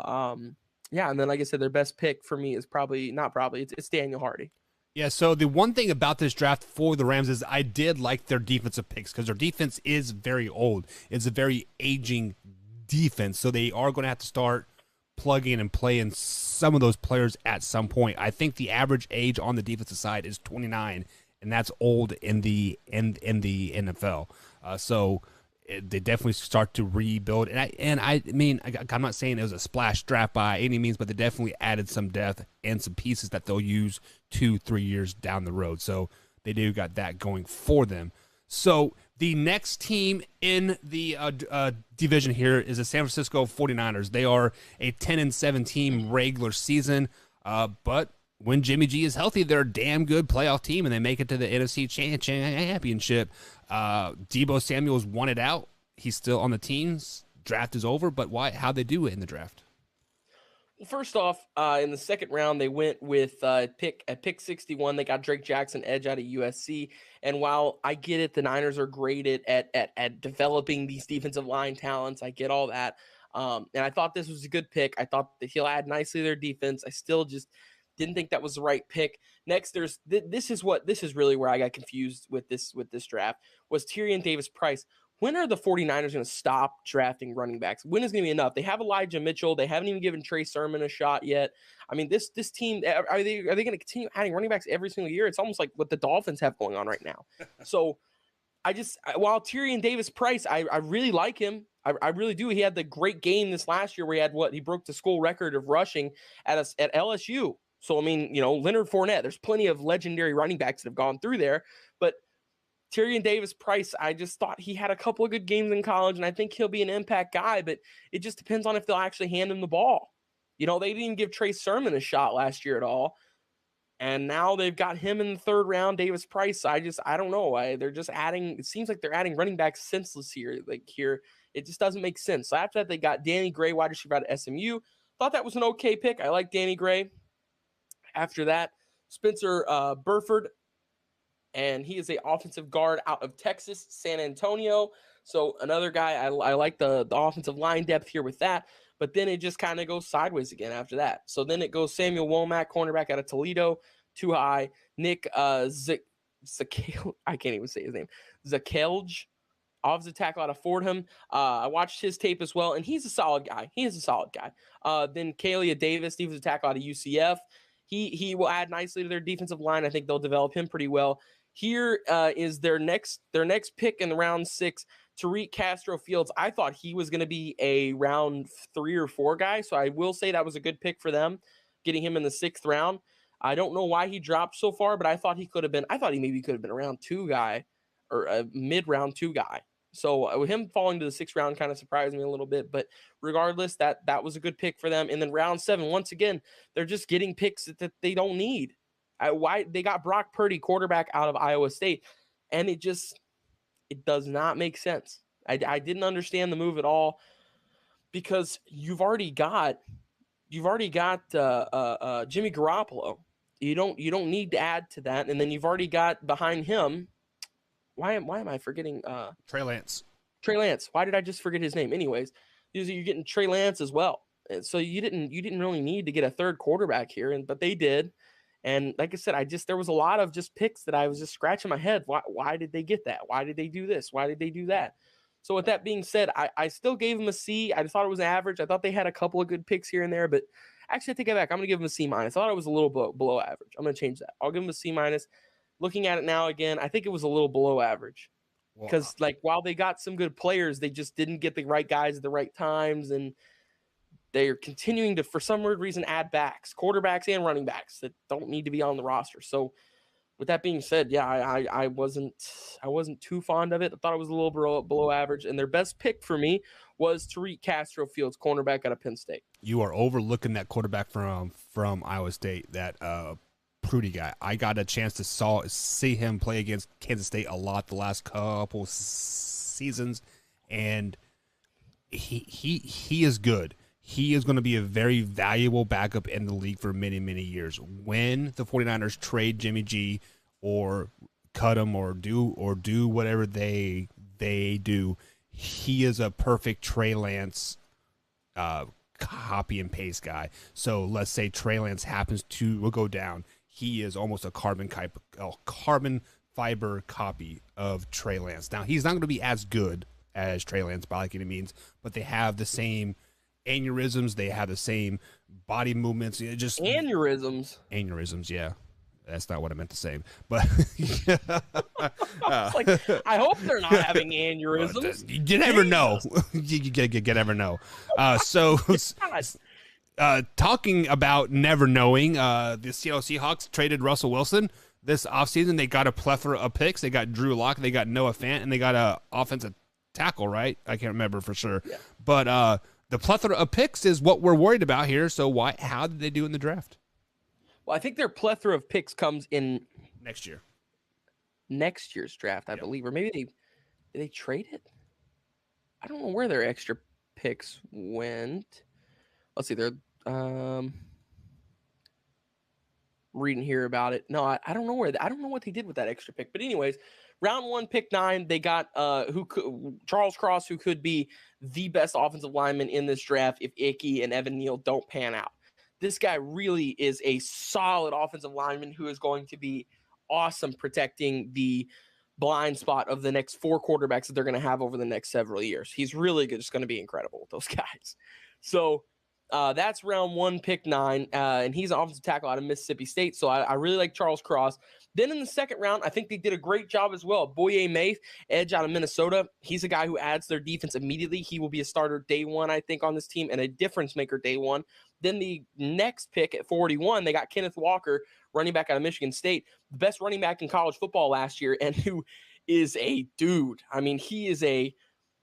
Speaker 4: yeah, and then like I said, their best pick for me is it's Daniel Hardy.
Speaker 3: Yeah, so the one thing about this draft for the Rams is I did like their defensive picks because their defense is very old. It's a very aging defense, so they are going to have to start plugging and playing some of those players at some point. I think the average age on the defensive side is 29, and that's old in the NFL. So they definitely start to rebuild. And I mean, I'm not saying it was a splash draft by any means, but they definitely added some depth and some pieces that they'll use 2-3 years down the road. So they do got that going for them. So the next team in the division here is the San Francisco 49ers. They are a 10-7 team regular season, but when Jimmy G is healthy, they're a damn good playoff team, and they make it to the NFC Championship. Deebo Samuel's won it out. He's still on the teams. Draft is over, but why? How'd they do it in the draft?
Speaker 4: Well, first off, in the 2nd round, they went with pick 61. They got Drake Jackson, edge out of USC. And while I get it, the Niners are great at developing these defensive line talents. I get all that. And I thought this was a good pick. I thought that he'll add nicely to their defense. I still just didn't think that was the right pick. Next, there's this is really where I got confused with this draft was Tyrion Davis-Price. When are the 49ers going to stop drafting running backs? When is going to be enough? They have Elijah Mitchell. They haven't even given Trey Sermon a shot yet. I mean, this team, are they going to continue adding running backs every single year? It's almost like what the Dolphins have going on right now. So while Tyrion Davis-Price, I really like him. I really do. He had the great game this last year where he broke the school record of rushing at LSU. So, I mean, Leonard Fournette, there's plenty of legendary running backs that have gone through there. But Tyrion Davis-Price, I just thought he had a couple of good games in college, and I think he'll be an impact guy, but it just depends on if they'll actually hand him the ball. They didn't even give Trey Sermon a shot last year at all. And now they've got him in the third round, Davis-Price. I don't know. They're just adding – it seems like they're adding running backs senseless here. It just doesn't make sense. So after that, they got Danny Gray, wide receiver out of SMU. Thought that was an okay pick. I like Danny Gray. After that, Spencer Burford, and he is an offensive guard out of Texas, San Antonio. So another guy, I like the offensive line depth here with that. But then it just kind of goes sideways again after that. So then it goes Samuel Womack, cornerback out of Toledo, too high. Nick Zakelj, I can't even say his name. Zakelj, offensive tackle out of Fordham. I watched his tape as well, and he's a solid guy. Then Kalia Davis, defensive tackle out of UCF. He will add nicely to their defensive line. I think they'll develop him pretty well. Here is their next pick in the round 6, Tariq Castro-Fields. I thought he was going to be a round 3 or 4 guy, so I will say that was a good pick for them, getting him in the 6th round. I don't know why he dropped so far, but I thought he maybe could have been a round 2 guy or a mid-round 2 guy. So him falling to the 6th round kind of surprised me a little bit, but regardless, that was a good pick for them. And then round 7, once again, they're just getting picks that they don't need. Why they got Brock Purdy, quarterback out of Iowa State, and it does not make sense. I didn't understand the move at all, because you've already got Jimmy Garoppolo. You don't need to add to that, and then you've already got behind him. Why am I forgetting?
Speaker 3: Trey Lance.
Speaker 4: Trey Lance. Why did I just forget his name? Anyways, you're getting Trey Lance as well. And so you didn't really need to get a third quarterback here, but they did. And like I said, there was a lot of just picks that I was just scratching my head. Why did they get that? Why did they do this? Why did they do that? So with that being said, I still gave them a C. I thought it was average. I thought they had a couple of good picks here and there, but actually I take it back. I'm going to give them a C-. I thought it was a little below average. I'm going to change that. I'll give them a C-. Looking at it now again, I think it was a little below average, because while they got some good players, they just didn't get the right guys at the right times, and they're continuing to, for some weird reason, add backs, quarterbacks and running backs that don't need to be on the roster. So with that being said, yeah, I wasn't too fond of it. I thought it was a little below average, and their best pick for me was Tariq Castro-Fields, cornerback out of Penn State.
Speaker 3: You are overlooking that quarterback from Iowa State, that Prudy guy. I got a chance to see him play against Kansas State a lot the last couple seasons, and he is good. He is going to be a very valuable backup in the league for many, many years. When the 49ers trade Jimmy G or cut him or do whatever they do, he is a perfect Trey Lance copy and paste guy. So let's say Trey Lance will go down. He is almost a carbon fiber copy of Trey Lance. Now, he's not going to be as good as Trey Lance by any means, but they have the same aneurysms. They have the same body movements. Just
Speaker 4: aneurysms.
Speaker 3: Aneurysms, yeah. That's not what I meant to say, but
Speaker 4: I hope they're not having aneurysms.
Speaker 3: You never know. You never know. So, talking about never knowing, the Seattle Seahawks traded Russell Wilson this offseason. They got a plethora of picks. They got Drew Lock, they got Noah Fant, and they got a offensive tackle, right? I can't remember for sure. Yeah. But the plethora of picks is what we're worried about here. So how did they do in the draft?
Speaker 4: Well, I think their plethora of picks comes in
Speaker 3: next year's draft, I believe, or maybe did they trade it? I don't know where their extra picks went. Let's see. They're reading here about it. No, I don't know I don't know what they did with that extra pick. But anyways, round 1, pick 9, they got Charles Cross, who could be the best offensive lineman in this draft if Ickey and Evan Neal don't pan out. This guy really is a solid offensive lineman who is going to be awesome protecting the blind spot of the next 4 quarterbacks that they're going to have over the next several years. He's really good. It's going to be incredible with those guys. So
Speaker 4: That's round 1, pick 9, and he's an offensive tackle out of Mississippi State. So I really like Charles Cross. Then in the second round, I think they did a great job as well. Boye Mafe, edge out of Minnesota. He's a guy who adds their defense immediately. He will be a starter day 1, I think, on this team, and a difference maker day 1. Then the next pick at 41, they got Kenneth Walker, running back out of Michigan State, the best running back in college football last year, and who is a dude. I mean, he is a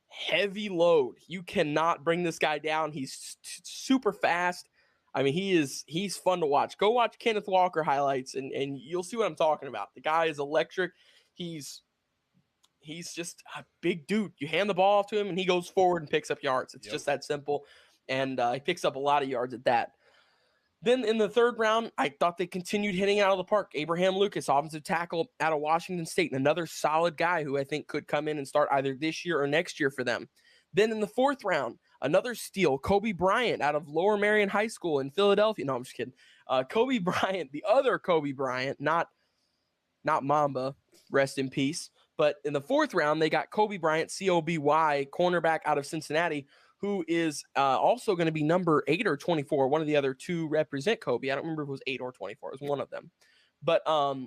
Speaker 4: heavy load. You cannot bring this guy down. He's super fast. I mean, he's fun to watch. Go watch Kenneth Walker highlights and you'll see what I'm talking about. The guy is electric. He's just a big dude. You hand the ball off to him and he goes forward and picks up yards. It's just that simple. And he picks up a lot of yards at that. Then in the third round, I thought they continued hitting out of the park. Abraham Lucas, offensive tackle out of Washington State, and another solid guy who I think could come in and start either this year or next year for them. Then in the fourth round, another steal, Kobe Bryant out of Lower Merion High School in Philadelphia. No, I'm just kidding. Kobe Bryant, the other Kobe Bryant, not Mamba, rest in peace. But in the fourth round, they got Kobe Bryant, COBY, cornerback out of Cincinnati, who is also going to be number 8 or 24. One of the other two represent Kobe. I don't remember if it was 8 or 24. It was one of them. But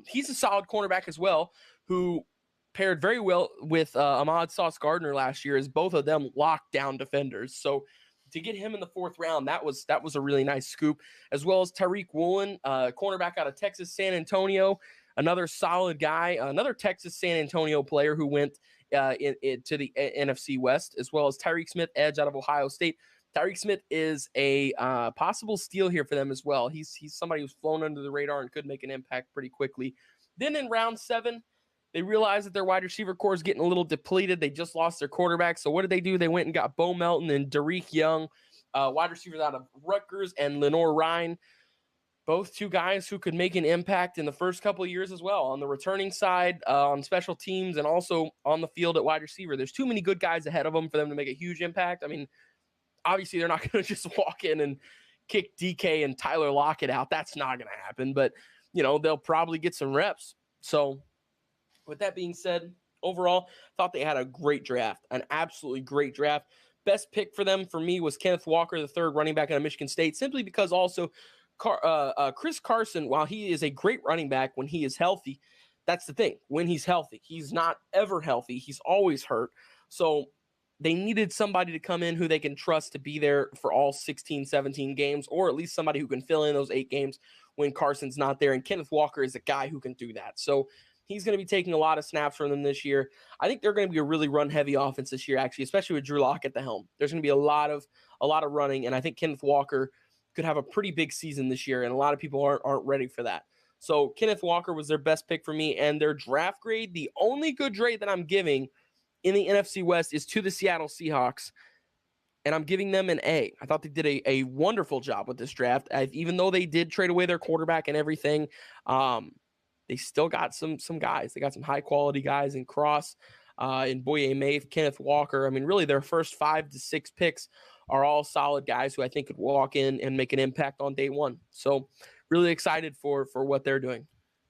Speaker 4: he's a solid cornerback as well, who paired very well with Ahmad Sauce Gardner last year, as both of them lockdown defenders. So to get him in the fourth round, that was a really nice scoop, as well as Tariq Woolen, cornerback out of Texas San Antonio, another solid guy, another Texas San Antonio player who went to the NFC West, as well as Tyreek Smith, edge out of Ohio State. Tyreek Smith is a possible steal here for them as well. He's somebody who's flown under the radar and could make an impact pretty quickly. Then in round 7, they realized that their wide receiver core is getting a little depleted. They just lost their quarterback. So what did they do? They went and got Bo Melton and Derek Young, wide receivers out of Rutgers, and Lenore Ryan. Both two guys who could make an impact in the first couple of years as well. On the returning side, on special teams, and also on the field at wide receiver. There's too many good guys ahead of them for them to make a huge impact. I mean, obviously they're not going to just walk in and kick DK and Tyler Lockett out. That's not going to happen. But, they'll probably get some reps. So with that being said, overall, thought they had a great draft, an absolutely great draft. Best pick for them, for me, was Kenneth Walker, the third running back out of Michigan State, simply because also Chris Carson, while he is a great running back when he is healthy, that's the thing. When he's healthy, he's not ever healthy. He's always hurt. So they needed somebody to come in who they can trust to be there for all 16, 17 games, or at least somebody who can fill in those 8 games when Carson's not there. And Kenneth Walker is a guy who can do that. So he's going to be taking a lot of snaps from them this year. I think they're going to be a really run-heavy offense this year, actually, especially with Drew Lock at the helm. There's going to be a lot of running, and I think Kenneth Walker could have a pretty big season this year, and a lot of people aren't ready for that. So Kenneth Walker was their best pick for me, and their draft grade, the only good grade that I'm giving in the NFC West is to the Seattle Seahawks, and I'm giving them an A. I thought they did a wonderful job with this draft. Even though they did trade away their quarterback and everything, they still got some guys. They got some high-quality guys in Cross, in Boye Mafe, Kenneth Walker. I mean, really, their first 5 to 6 picks are all solid guys who I think could walk in and make an impact on day 1. So really excited for what they're doing.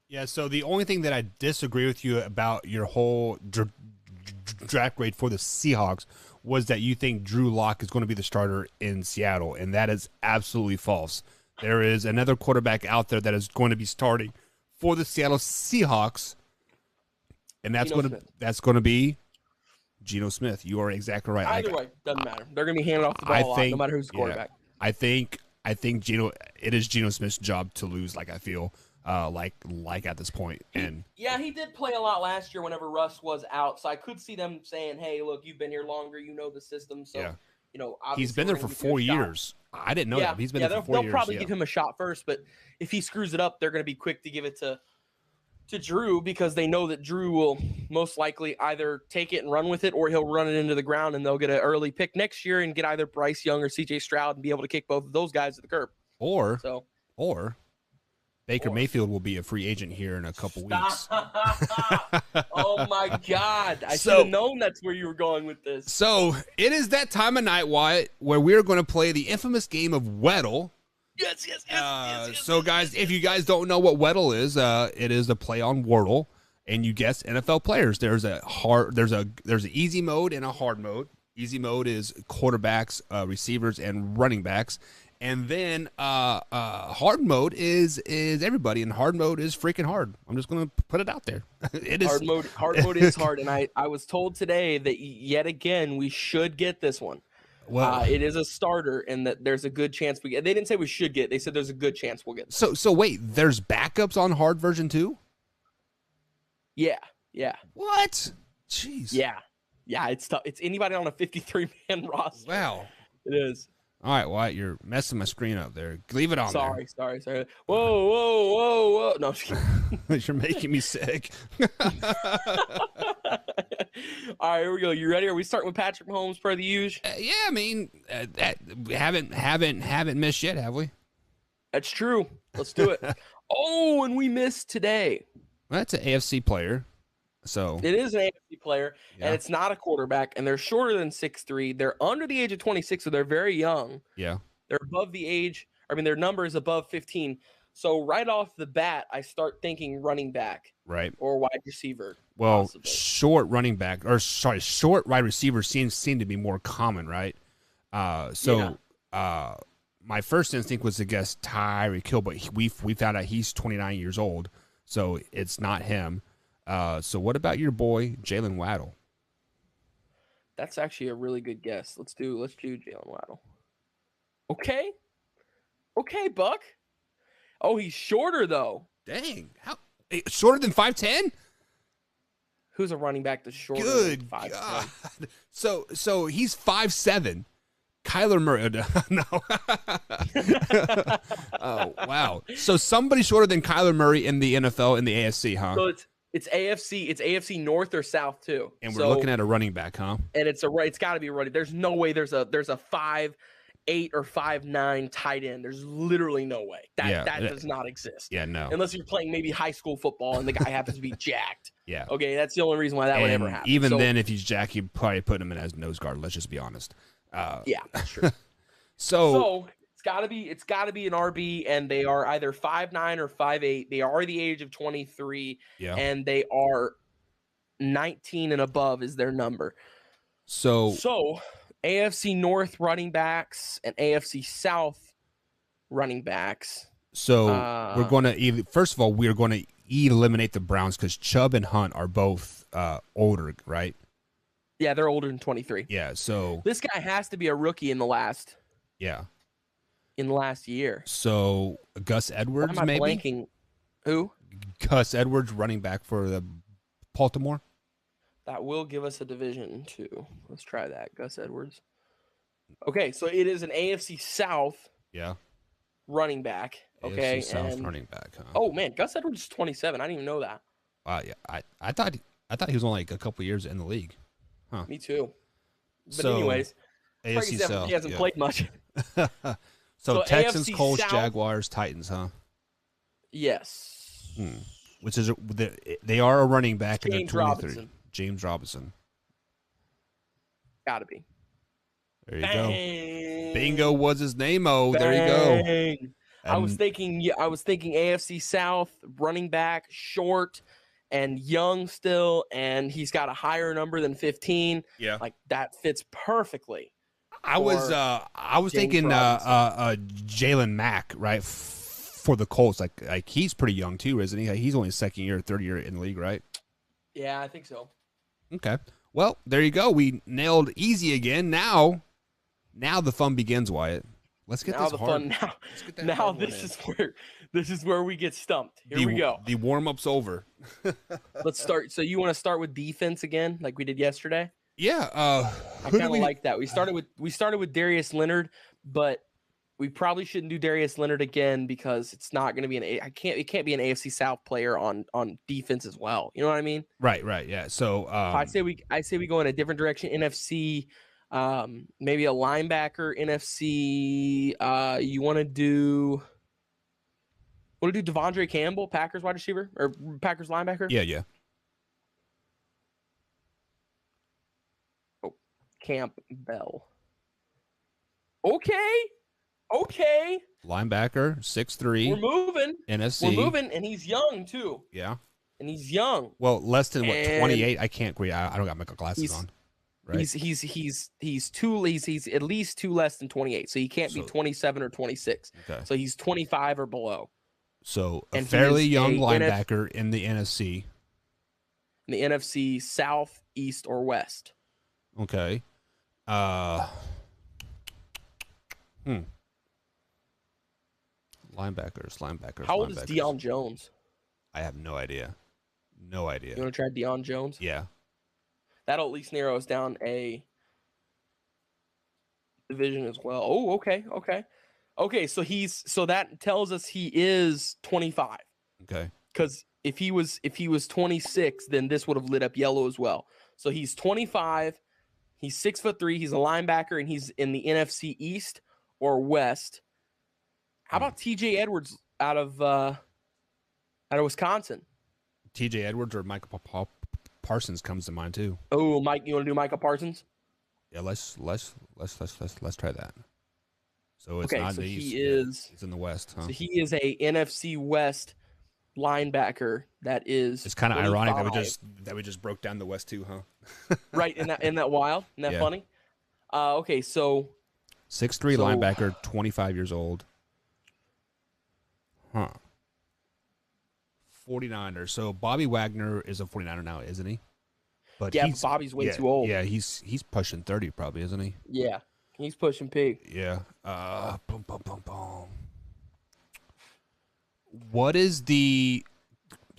Speaker 3: Yeah, so the only thing that I disagree with you about your whole draft grade for the Seahawks was that you think Drew Lock is going to be the starter in Seattle, and that is absolutely false. There is another quarterback out there that is going to be starting for the Seattle Seahawks, and that's going to be Geno Smith. You are exactly right.
Speaker 4: Either way, doesn't matter. They're going to be handing off the ball a lot, no matter who's the quarterback.
Speaker 3: I think it is Geno Smith's job to lose. Like I feel like at this point. And
Speaker 4: yeah, he did play a lot last year whenever Russ was out, so I could see them saying, "Hey, look, you've been here longer, you know the system." So
Speaker 3: he's been there for 4 years. I didn't know that. He's been there for 4 years.
Speaker 4: They'll probably give him a shot first, but if he screws it up, they're going to be quick to give it to Drew, because they know that Drew will most likely either take it and run with it, or he'll run it into the ground and they'll get an early pick next year and get either Bryce Young or CJ Stroud and be able to kick both of those guys to the curb.
Speaker 3: Or Baker Mayfield will be a free agent here in a couple weeks.
Speaker 4: Oh my God. I should have known that's where you were going with this.
Speaker 3: So it is that time of night, Wyatt, where we're going to play the infamous game of Weddle.
Speaker 4: Yes.
Speaker 3: So, guys, if you guys don't know what Weddle is, it is a play on Wordle, and you guess NFL players. There's an easy mode and a hard mode. Easy mode is quarterbacks, receivers, and running backs, And then hard mode is everybody, and hard mode is freaking hard. I'm just gonna put it out there. It is
Speaker 4: hard mode is hard, and I was told today that yet again we should get this one.
Speaker 3: Well,
Speaker 4: it is a starter, and that there's a good chance we get. They didn't say we should get. They said there's a good chance we'll get.
Speaker 3: So wait, there's backups on hard version 2?
Speaker 4: Yeah.
Speaker 3: What? Jeez.
Speaker 4: Yeah. It's tough. It's anybody on a 53-man roster.
Speaker 3: Wow.
Speaker 4: It is.
Speaker 3: All right, Wyatt, you're messing my screen up there. Leave it on
Speaker 4: Sorry. Whoa. No, I'm just kidding.
Speaker 3: You're making me sick.
Speaker 4: All right, here we go. You ready? Are we starting with Patrick Mahomes per the usual?
Speaker 3: Yeah, I mean, we haven't missed yet, have we?
Speaker 4: That's true. Let's do it. Oh, and we missed today.
Speaker 3: Well, that's an AFC player. So
Speaker 4: it is an AFC player,
Speaker 3: yeah.
Speaker 4: And it's not a quarterback, and they're shorter than 6'3". They're under the age of 26, so they're very young.
Speaker 3: Yeah.
Speaker 4: They're above the age. I mean, their number is above 15. So right off the bat, I start thinking running back.
Speaker 3: Right.
Speaker 4: Or wide receiver.
Speaker 3: Well,
Speaker 4: possibly.
Speaker 3: short wide receivers seem to be more common, right? My first instinct was to guess Tyreek Hill, but we found out he's 29 years old, so it's not him. So what about your boy Jalen Waddle?
Speaker 4: That's actually a really good guess. Let's do Jalen Waddle. Okay, Buck. Oh, he's shorter though.
Speaker 3: Dang, how shorter than 5'10"?
Speaker 4: Who's a running back that's shorter
Speaker 3: Good
Speaker 4: than 5'10"?
Speaker 3: God. So he's 5'7". Kyler Murray. No. Oh, wow. So somebody shorter than Kyler Murray in the NFL in the AFC, huh?
Speaker 4: So it's AFC. It's AFC North or South too.
Speaker 3: And we're looking at a running back, huh?
Speaker 4: And it's got to be a running. There's no way there's a 5'8" or 5'9" tight end. There's literally no way. That does not exist.
Speaker 3: Yeah, no.
Speaker 4: Unless you're playing maybe high school football and the guy happens to be jacked.
Speaker 3: Yeah.
Speaker 4: Okay, that's the only reason why that would ever happen.
Speaker 3: Even then, if he's jacked, you'd probably put him in as nose guard. Let's just be honest.
Speaker 4: Yeah, that's true. So it's got to be an RB, and they are either 5'9" or 5'8". They are the age of 23, and they are 19 and above is their number. So AFC North running backs and AFC South running backs.
Speaker 3: So we're going to first of all we're going to eliminate the Browns because Chubb and Hunt are both older, right?
Speaker 4: Yeah, they're older than 23.
Speaker 3: Yeah, so
Speaker 4: this guy has to be a rookie in the last.
Speaker 3: Yeah.
Speaker 4: In the last year.
Speaker 3: So Gus Edwards, maybe.
Speaker 4: Blanking? Who?
Speaker 3: Gus Edwards, running back for the Baltimore.
Speaker 4: That will give us a division too. Let's try that. Gus Edwards. Okay, so it is an AFC South.
Speaker 3: Yeah.
Speaker 4: Running back. Okay.
Speaker 3: AFC South running back. Huh?
Speaker 4: Oh man, Gus Edwards is 27. I didn't even know that.
Speaker 3: Wow. Yeah. I thought he was only like a couple years in the league. Huh.
Speaker 4: Me too. But
Speaker 3: so,
Speaker 4: anyways,
Speaker 3: AFC South.
Speaker 4: He hasn't played much.
Speaker 3: so Texans,
Speaker 4: AFC
Speaker 3: Colts,
Speaker 4: South,
Speaker 3: Jaguars, Titans, huh?
Speaker 4: Yes.
Speaker 3: Which is they are a running back in
Speaker 4: James
Speaker 3: 23.
Speaker 4: Robinson.
Speaker 3: James Robinson.
Speaker 4: Gotta be.
Speaker 3: There you
Speaker 4: Bang.
Speaker 3: go. Bingo was his name. Oh, there you go.
Speaker 4: I was thinking AFC South running back, short and young still, and he's got a higher number than 15.
Speaker 3: Yeah,
Speaker 4: like that fits perfectly.
Speaker 3: I was thinking Jalen Mack, right, for the Colts. Like he's pretty young too, isn't he? He's only second year, third year in the league, right?
Speaker 4: Yeah, I think so.
Speaker 3: Okay. Well, there you go. We nailed easy again. Now the fun begins, Wyatt. Let's get this hard.
Speaker 4: Now this is where we get stumped. Here we go.
Speaker 3: The warm-up's over.
Speaker 4: Let's start. So you want to start with defense again, like we did yesterday?
Speaker 3: Yeah.
Speaker 4: I kind of like that. We started with Darius Leonard, but we probably shouldn't do Darius Leonard again because it's not going to be it can't be an AFC South player on defense as well. You know what I mean?
Speaker 3: Right. Yeah. So
Speaker 4: I say we go in a different direction. NFC, maybe a linebacker. NFC. You want to do Devondre Campbell, Packers wide receiver or Packers linebacker?
Speaker 3: Yeah.
Speaker 4: Oh, Campbell. Okay.
Speaker 3: Linebacker, 6'3".
Speaker 4: We're moving.
Speaker 3: NFC.
Speaker 4: We're moving, and he's young too.
Speaker 3: Yeah.
Speaker 4: And he's young.
Speaker 3: Well, less than 28. I can't agree. I don't got my glasses on. right?
Speaker 4: He's at least 2 less than 28, so he can't be 27 or 26.
Speaker 3: Okay.
Speaker 4: So he's 25 or below.
Speaker 3: So a
Speaker 4: And he
Speaker 3: fairly
Speaker 4: is
Speaker 3: young
Speaker 4: a
Speaker 3: linebacker in the NFC.
Speaker 4: In the NFC South, East, or West.
Speaker 3: Okay. Linebackers.
Speaker 4: How old is Deion Jones?
Speaker 3: I have no idea. No idea.
Speaker 4: You want to try Deion Jones?
Speaker 3: Yeah.
Speaker 4: That'll at least narrow us down a division as well. Oh, okay. So that tells us he is 25.
Speaker 3: Okay.
Speaker 4: Because if he was 26, then this would have lit up yellow as well. So he's 25. He's 6'3". He's a linebacker, and he's in the NFC East or West. How about T.J. Edwards out of Wisconsin?
Speaker 3: T.J. Edwards or Michael Parsons comes to mind too.
Speaker 4: Oh, Mike, you want to do Micah Parsons?
Speaker 3: Yeah, let's try that. So it's
Speaker 4: Okay,
Speaker 3: not
Speaker 4: so
Speaker 3: the East.
Speaker 4: he is.
Speaker 3: It's in the West, huh?
Speaker 4: So he is a NFC West linebacker that is.
Speaker 3: It's kind of ironic that
Speaker 4: 25.
Speaker 3: we just broke down the West too, huh?
Speaker 4: Right, isn't that wild? Isn't that
Speaker 3: Yeah.
Speaker 4: funny? Okay, so
Speaker 3: 6'3" linebacker, 25 years old. Huh. 49ers. So Bobby Wagner is a 49er now, isn't he? But
Speaker 4: yeah, but Bobby's way too old.
Speaker 3: Yeah, he's pushing 30 probably, isn't he?
Speaker 4: Yeah, he's pushing pig.
Speaker 3: Yeah. Boom. What is the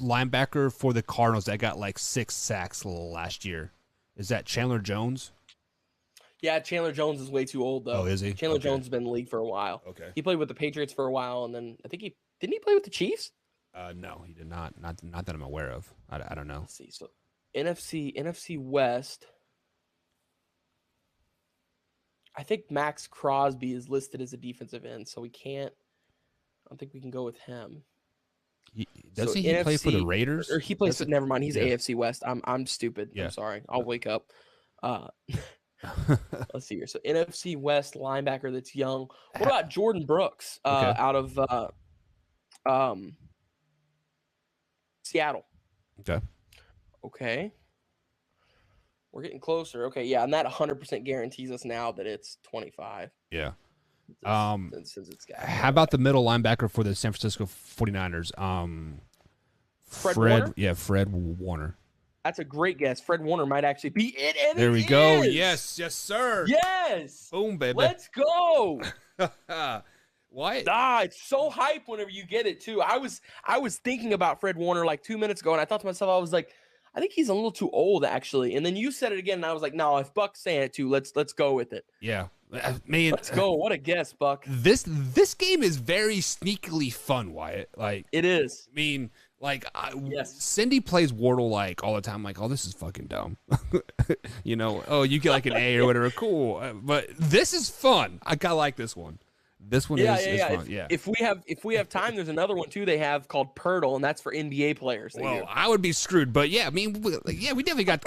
Speaker 3: linebacker for the Cardinals that got like 6 sacks last year? Is that Chandler Jones?
Speaker 4: Yeah, Chandler Jones is way too old though.
Speaker 3: Oh, is he?
Speaker 4: Chandler
Speaker 3: Okay.
Speaker 4: Jones has been in the league for a while.
Speaker 3: Okay.
Speaker 4: He played with the Patriots for a while, and then I think didn't he play with the Chiefs?
Speaker 3: No, he did not. Not that I'm aware of. I don't know.
Speaker 4: Let's see. So NFC West. I think Max Crosby is listed as a defensive end, so I don't think we can go with him.
Speaker 3: Doesn't he play for the Raiders?
Speaker 4: Or he plays. Never mind. He's
Speaker 3: Yeah.
Speaker 4: AFC West. I'm stupid.
Speaker 3: Yeah.
Speaker 4: I'm sorry. I'll wake up. Let's see here. So NFC West linebacker that's young. What about Jordan Brooks out of Seattle? Okay. We're getting closer. Okay, yeah, and that 100% guarantees us now that it's 25.
Speaker 3: Yeah.
Speaker 4: Since it's got
Speaker 3: How about the middle linebacker for the San Francisco 49ers?
Speaker 4: Fred Warner?
Speaker 3: Yeah, Fred Warner.
Speaker 4: That's a great guess. Fred Warner might actually be it. And
Speaker 3: There
Speaker 4: it
Speaker 3: we go.
Speaker 4: is!
Speaker 3: Yes, sir.
Speaker 4: Yes.
Speaker 3: Boom, baby.
Speaker 4: Let's go.
Speaker 3: Why?
Speaker 4: It's so hype whenever you get it too. I was thinking about Fred Warner like 2 minutes ago, and I thought to myself, I was like, I think he's a little too old actually. And then you said it again, and I was like, no, if Buck's saying it too, let's go with it.
Speaker 3: Yeah, man.
Speaker 4: Let's go. What a guess, Buck.
Speaker 3: This game is very sneakily fun, Wyatt. Like
Speaker 4: it is.
Speaker 3: I mean, like
Speaker 4: yes.
Speaker 3: Cindy plays Wordle like all the time. Like, oh, this is fucking dumb. You know, oh, you get like an A or whatever. Cool, but this is fun. I kind of like this one. This one is fun.
Speaker 4: If we have time, there's another one too. They have called Purtle, and that's for NBA players.
Speaker 3: Well, I would be screwed, but yeah, I mean, we definitely got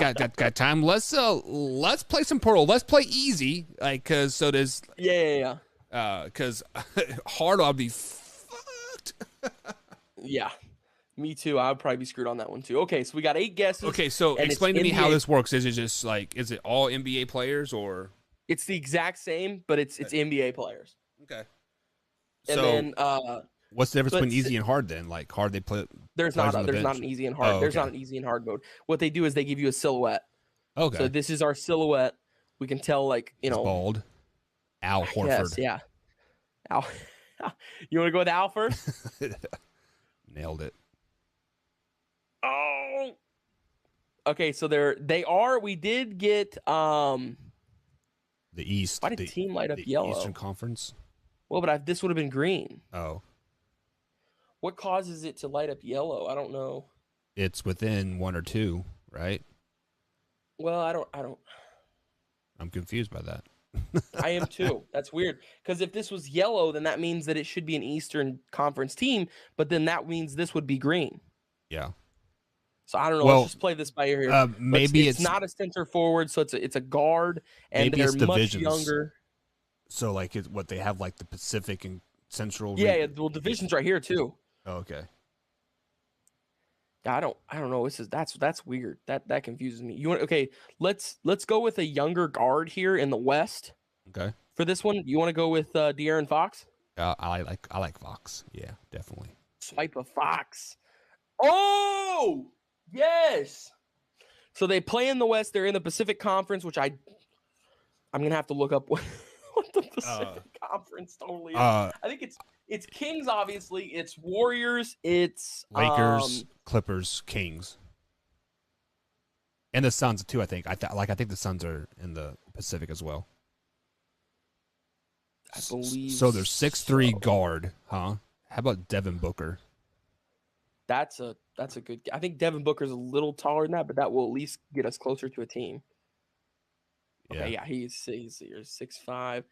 Speaker 3: time. Let's play some Purtle. Let's play easy, like because so does because hard I'll be fucked.
Speaker 4: Yeah, me too. I would probably be screwed on that one too. Okay, so we got 8 guesses.
Speaker 3: Okay, so explain to me how this works. Is it just like is it all NBA players or?
Speaker 4: It's the exact same, but it's NBA players.
Speaker 3: Okay.
Speaker 4: And
Speaker 3: so,
Speaker 4: then
Speaker 3: what's the difference between easy and hard then? Like hard, they play.
Speaker 4: There's not an easy and hard.
Speaker 3: Oh,
Speaker 4: There's not an easy and hard mode. What they do is they give you a silhouette.
Speaker 3: Okay.
Speaker 4: So this is our silhouette. We can tell, like
Speaker 3: He's bald. Al Horford.
Speaker 4: Yes, yeah. Al. You want to go with Al first?
Speaker 3: Nailed it.
Speaker 4: Oh. Okay, so they are. We did get
Speaker 3: the East.
Speaker 4: Why did team light up yellow?
Speaker 3: Eastern Conference.
Speaker 4: Well, but this would have been green.
Speaker 3: Oh.
Speaker 4: What causes it to light up yellow? I don't know.
Speaker 3: It's within 1 or 2, right?
Speaker 4: Well, I don't.
Speaker 3: I'm confused by that.
Speaker 4: I am too. That's weird. Because if this was yellow, then that means that it should be an Eastern Conference team. But then that means this would be green.
Speaker 3: Yeah.
Speaker 4: So I don't know.
Speaker 3: Well,
Speaker 4: Let's just play this by ear here.
Speaker 3: Maybe
Speaker 4: it's not a center forward, so it's a guard, and they're much younger.
Speaker 3: So like what they have like the Pacific and Central.
Speaker 4: Yeah. Well, division's right here too.
Speaker 3: Oh, okay.
Speaker 4: I don't know. That's weird. That confuses me. You want okay? Let's go with a younger guard here in the West.
Speaker 3: Okay.
Speaker 4: For this one, you want to go with De'Aaron Fox?
Speaker 3: I like Fox. Yeah, definitely.
Speaker 4: Swipe a Fox. Oh yes. So they play in the West. They're in the Pacific Conference, which I'm gonna have to look up what the Pacific Conference totally is. I think it's Kings, obviously. It's Warriors. It's
Speaker 3: Lakers, Clippers, Kings, and the Suns too. I think. I think the Suns are in the Pacific as well.
Speaker 4: I believe.
Speaker 3: So there's 6'3" guard, huh? How about Devin Booker?
Speaker 4: That's a good. I think Devin Booker's a little taller than that, but that will at least get us closer to a team. Okay, yeah, he's 6'5".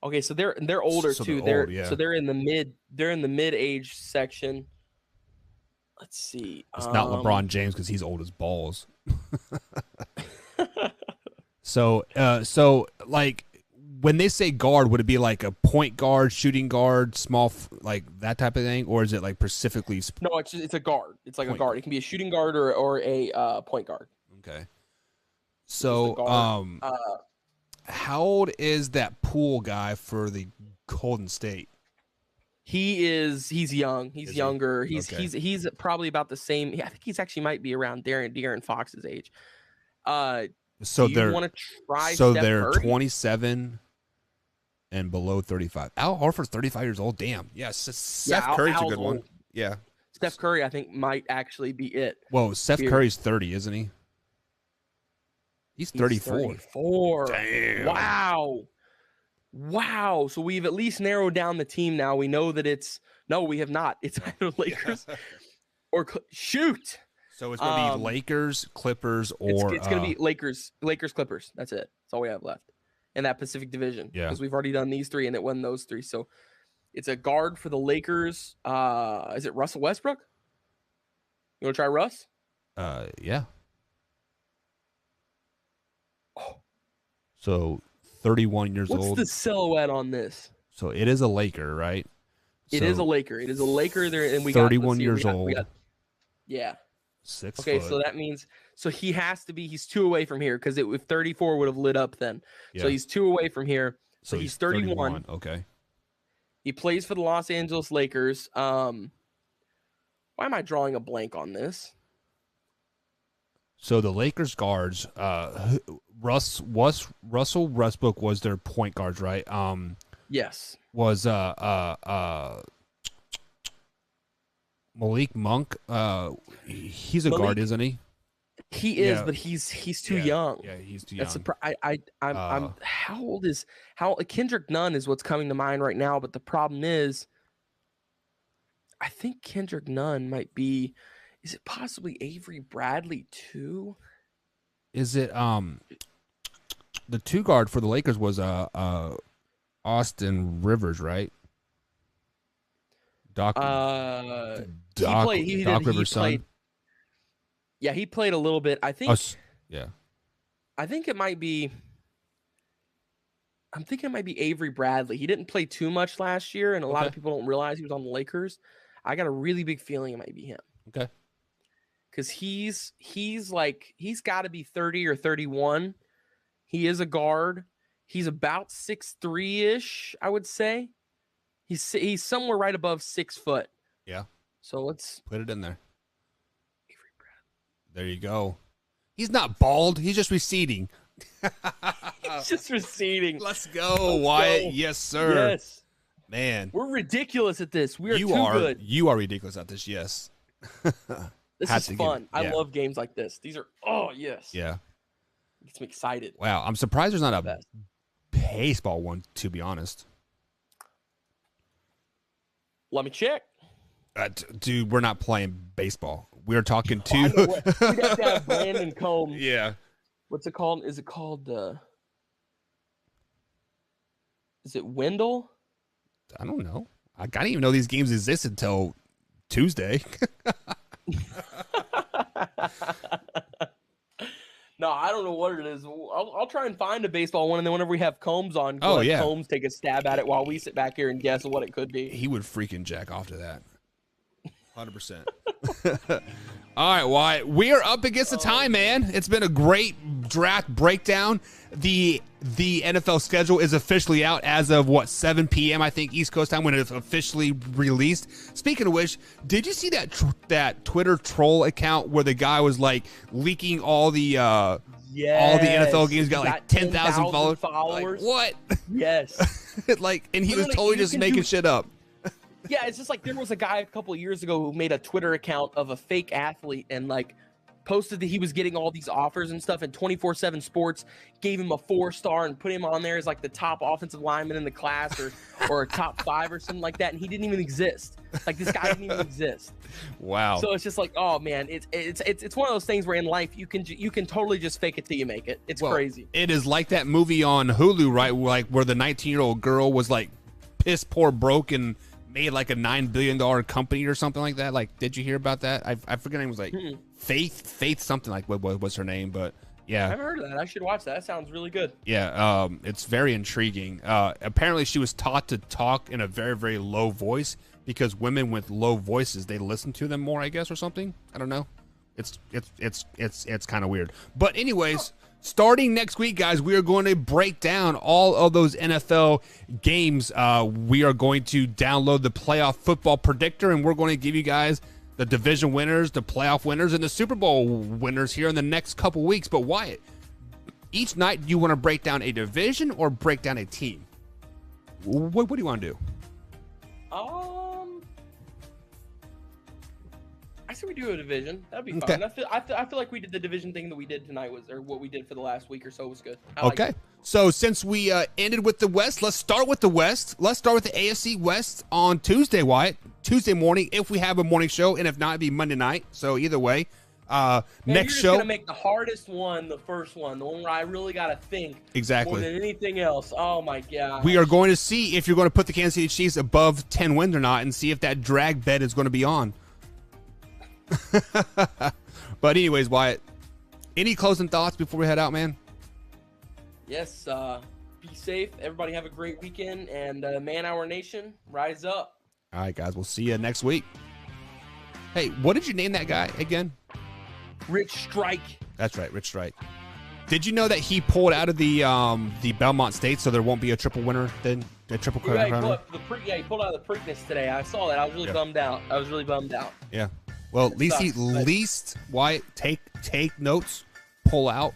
Speaker 4: Okay, so they're older too. So they're in the mid age section. Let's see.
Speaker 3: It's not LeBron James because he's old as balls. So like when they say guard, would it be like a point guard, shooting guard, small like that type of thing, or is it like specifically?
Speaker 4: No, it's a guard. It's like a guard. It can be a shooting guard or a point guard.
Speaker 3: Okay. So how old is that Poole guy for the Golden State?
Speaker 4: He's young. He's younger. He's probably about the same. I think he's actually might be around De'Aaron Fox's age.
Speaker 3: So
Speaker 4: they're want to try.
Speaker 3: So
Speaker 4: Steph
Speaker 3: they're
Speaker 4: Curry?
Speaker 3: 27 and below 35. Al Horford's 35 years old. Damn. Yes. Steph Curry's a good one. Yeah.
Speaker 4: Steph Curry, I think, might actually be it.
Speaker 3: Whoa, Steph Curry's 30, isn't he? He's 34.
Speaker 4: 34.
Speaker 3: Damn.
Speaker 4: Wow. So we've at least narrowed down the team now. We know that we have not. It's either Lakers or shoot.
Speaker 3: So it's going to be Lakers, Clippers, or
Speaker 4: it's going to be Lakers, Clippers. That's it. That's all we have left in that Pacific Division.
Speaker 3: Yeah.
Speaker 4: Because we've already done these three and it won those three. So it's a guard for the Lakers. Is it Russell Westbrook? You want to try Russ?
Speaker 3: Yeah. So 31 years old.
Speaker 4: What's the silhouette on this?
Speaker 3: So it is a Laker, right?
Speaker 4: It is a Laker. It is a Laker there, and we
Speaker 3: 31 years old.
Speaker 4: Yeah.
Speaker 3: 6
Speaker 4: Okay,
Speaker 3: foot.
Speaker 4: so that means he has to be. He's 2 away from here because if 34 would have lit up then.
Speaker 3: Yeah.
Speaker 4: So he's 2 away from here. So he's 31.
Speaker 3: Okay.
Speaker 4: He plays for the Los Angeles Lakers. Why am I drawing a blank on this?
Speaker 3: So the Lakers guards, Russell Westbrook was their point guards, right?
Speaker 4: Yes.
Speaker 3: Was Malik Monk? He's a guard, isn't he?
Speaker 4: He is, but he's too young.
Speaker 3: Yeah, he's too young.
Speaker 4: I'm how old is Kendrick Nunn is what's coming to mind right now, but the problem is I think Kendrick Nunn might be. Is it possibly Avery Bradley too?
Speaker 3: Is it the 2 guard for the Lakers was Austin Rivers, right? Doc Rivers' son.
Speaker 4: Yeah, he played a little bit. I think.
Speaker 3: Yeah.
Speaker 4: I think it might be. I'm thinking it might be Avery Bradley. He didn't play too much last year, and a lot of people don't realize he was on the Lakers. I got a really big feeling it might be him.
Speaker 3: Okay.
Speaker 4: Because he's got to be 30 or 31. He is a guard. He's about 6'3" I would say. He's somewhere right above 6 foot.
Speaker 3: Yeah.
Speaker 4: So let's
Speaker 3: put it in there. Avery Bradley. There you go. He's not bald. He's just receding.
Speaker 4: He's just receding.
Speaker 3: Let's go, Wyatt. Go. Yes, sir.
Speaker 4: Yes.
Speaker 3: Man.
Speaker 4: We're ridiculous at this. We are too good.
Speaker 3: You are ridiculous at this, yes.
Speaker 4: This is fun. I love games like this. These are, yes.
Speaker 3: Yeah.
Speaker 4: It gets me excited.
Speaker 3: Wow. I'm surprised there's not a baseball one, to be honest.
Speaker 4: Let me check.
Speaker 3: Dude, we're not playing baseball. We're talking to...
Speaker 4: We'd have to have Brandon Combs.
Speaker 3: Yeah.
Speaker 4: What's it called? Is it called... Is it Wendell?
Speaker 3: I don't know. I didn't even know these games existed until Tuesday.
Speaker 4: No, I don't know what it is. I'll try and find a baseball one, and then whenever we have Combs on, Combs take a stab at it while we sit back here and guess what it could be.
Speaker 3: He would freaking jack off to that. 100%. All right, Wyatt. We are up against the time, man. It's been a great draft breakdown. The NFL schedule is officially out as of 7 p.m. I think East Coast time when it's officially released. Speaking of which, did you see that Twitter troll account where the guy was like leaking all the NFL games? Got like 10,000 followers. Like, what?
Speaker 4: Yes.
Speaker 3: And he was totally just making shit up.
Speaker 4: Yeah, it's just like there was a guy a couple of years ago who made a Twitter account of a fake athlete and posted that he was getting all these offers and stuff, and 24/7 Sports gave him a 4-star and put him on there as like the top offensive lineman in the class or a top 5 or something like that, and he didn't even exist. Like this guy didn't even exist.
Speaker 3: Wow.
Speaker 4: So it's just like, oh man, it's one of those things where in life you can totally just fake it till you make it. It's crazy.
Speaker 3: It is like that movie on Hulu, right? Like where the 19-year-old girl was like piss poor broke and made like a $9 billion company or something like that. Like, did you hear about that? I forget her name was like Faith something, like what was her name, but yeah.
Speaker 4: I haven't heard of that. I should watch that. That sounds really good.
Speaker 3: Yeah, it's very intriguing. Apparently she was taught to talk in a very, very low voice because women with low voices, they listen to them more, I guess, or something. I don't know. It's kind of weird. But anyways, starting next week, guys, we are going to break down all of those NFL games. We are going to download the playoff football predictor, and we're going to give you guys the division winners, the playoff winners, and the Super Bowl winners here in the next couple weeks. But Wyatt, each night, do you want to break down a division or break down a team? What do you want to do?
Speaker 4: I say we do a division. That'd be fun. I feel like we did the division thing that we did tonight or what we did for the last week or so was good.
Speaker 3: Okay. So since we ended with the West, let's start with the West. Let's start with the AFC West on Tuesday, Wyatt. Tuesday morning, if we have a morning show, and if not, it'd be Monday night. So either way, next show.
Speaker 4: You're gonna make the hardest one the first one, the one where I really gotta think more than anything else. Oh my god.
Speaker 3: We are going to see if you're going to put the Kansas City Chiefs above 10 wins or not, and see if that drag bet is going to be on. But anyways, Wyatt, any closing thoughts before we head out, man?
Speaker 4: Yes, be safe. Everybody have a great weekend, and Man Hour Nation, rise up.
Speaker 3: All right, guys, we'll see you next week. Hey, what did you name that guy again?
Speaker 4: Rich Strike.
Speaker 3: That's right, Rich Strike. Did you know that he pulled out of the Belmont State, so there won't be a triple winner then? A triple crown?
Speaker 4: He pulled out of the Preakness today. I saw that. I was really bummed out.
Speaker 3: Yeah. Well, at least Wyatt, take notes, pull out.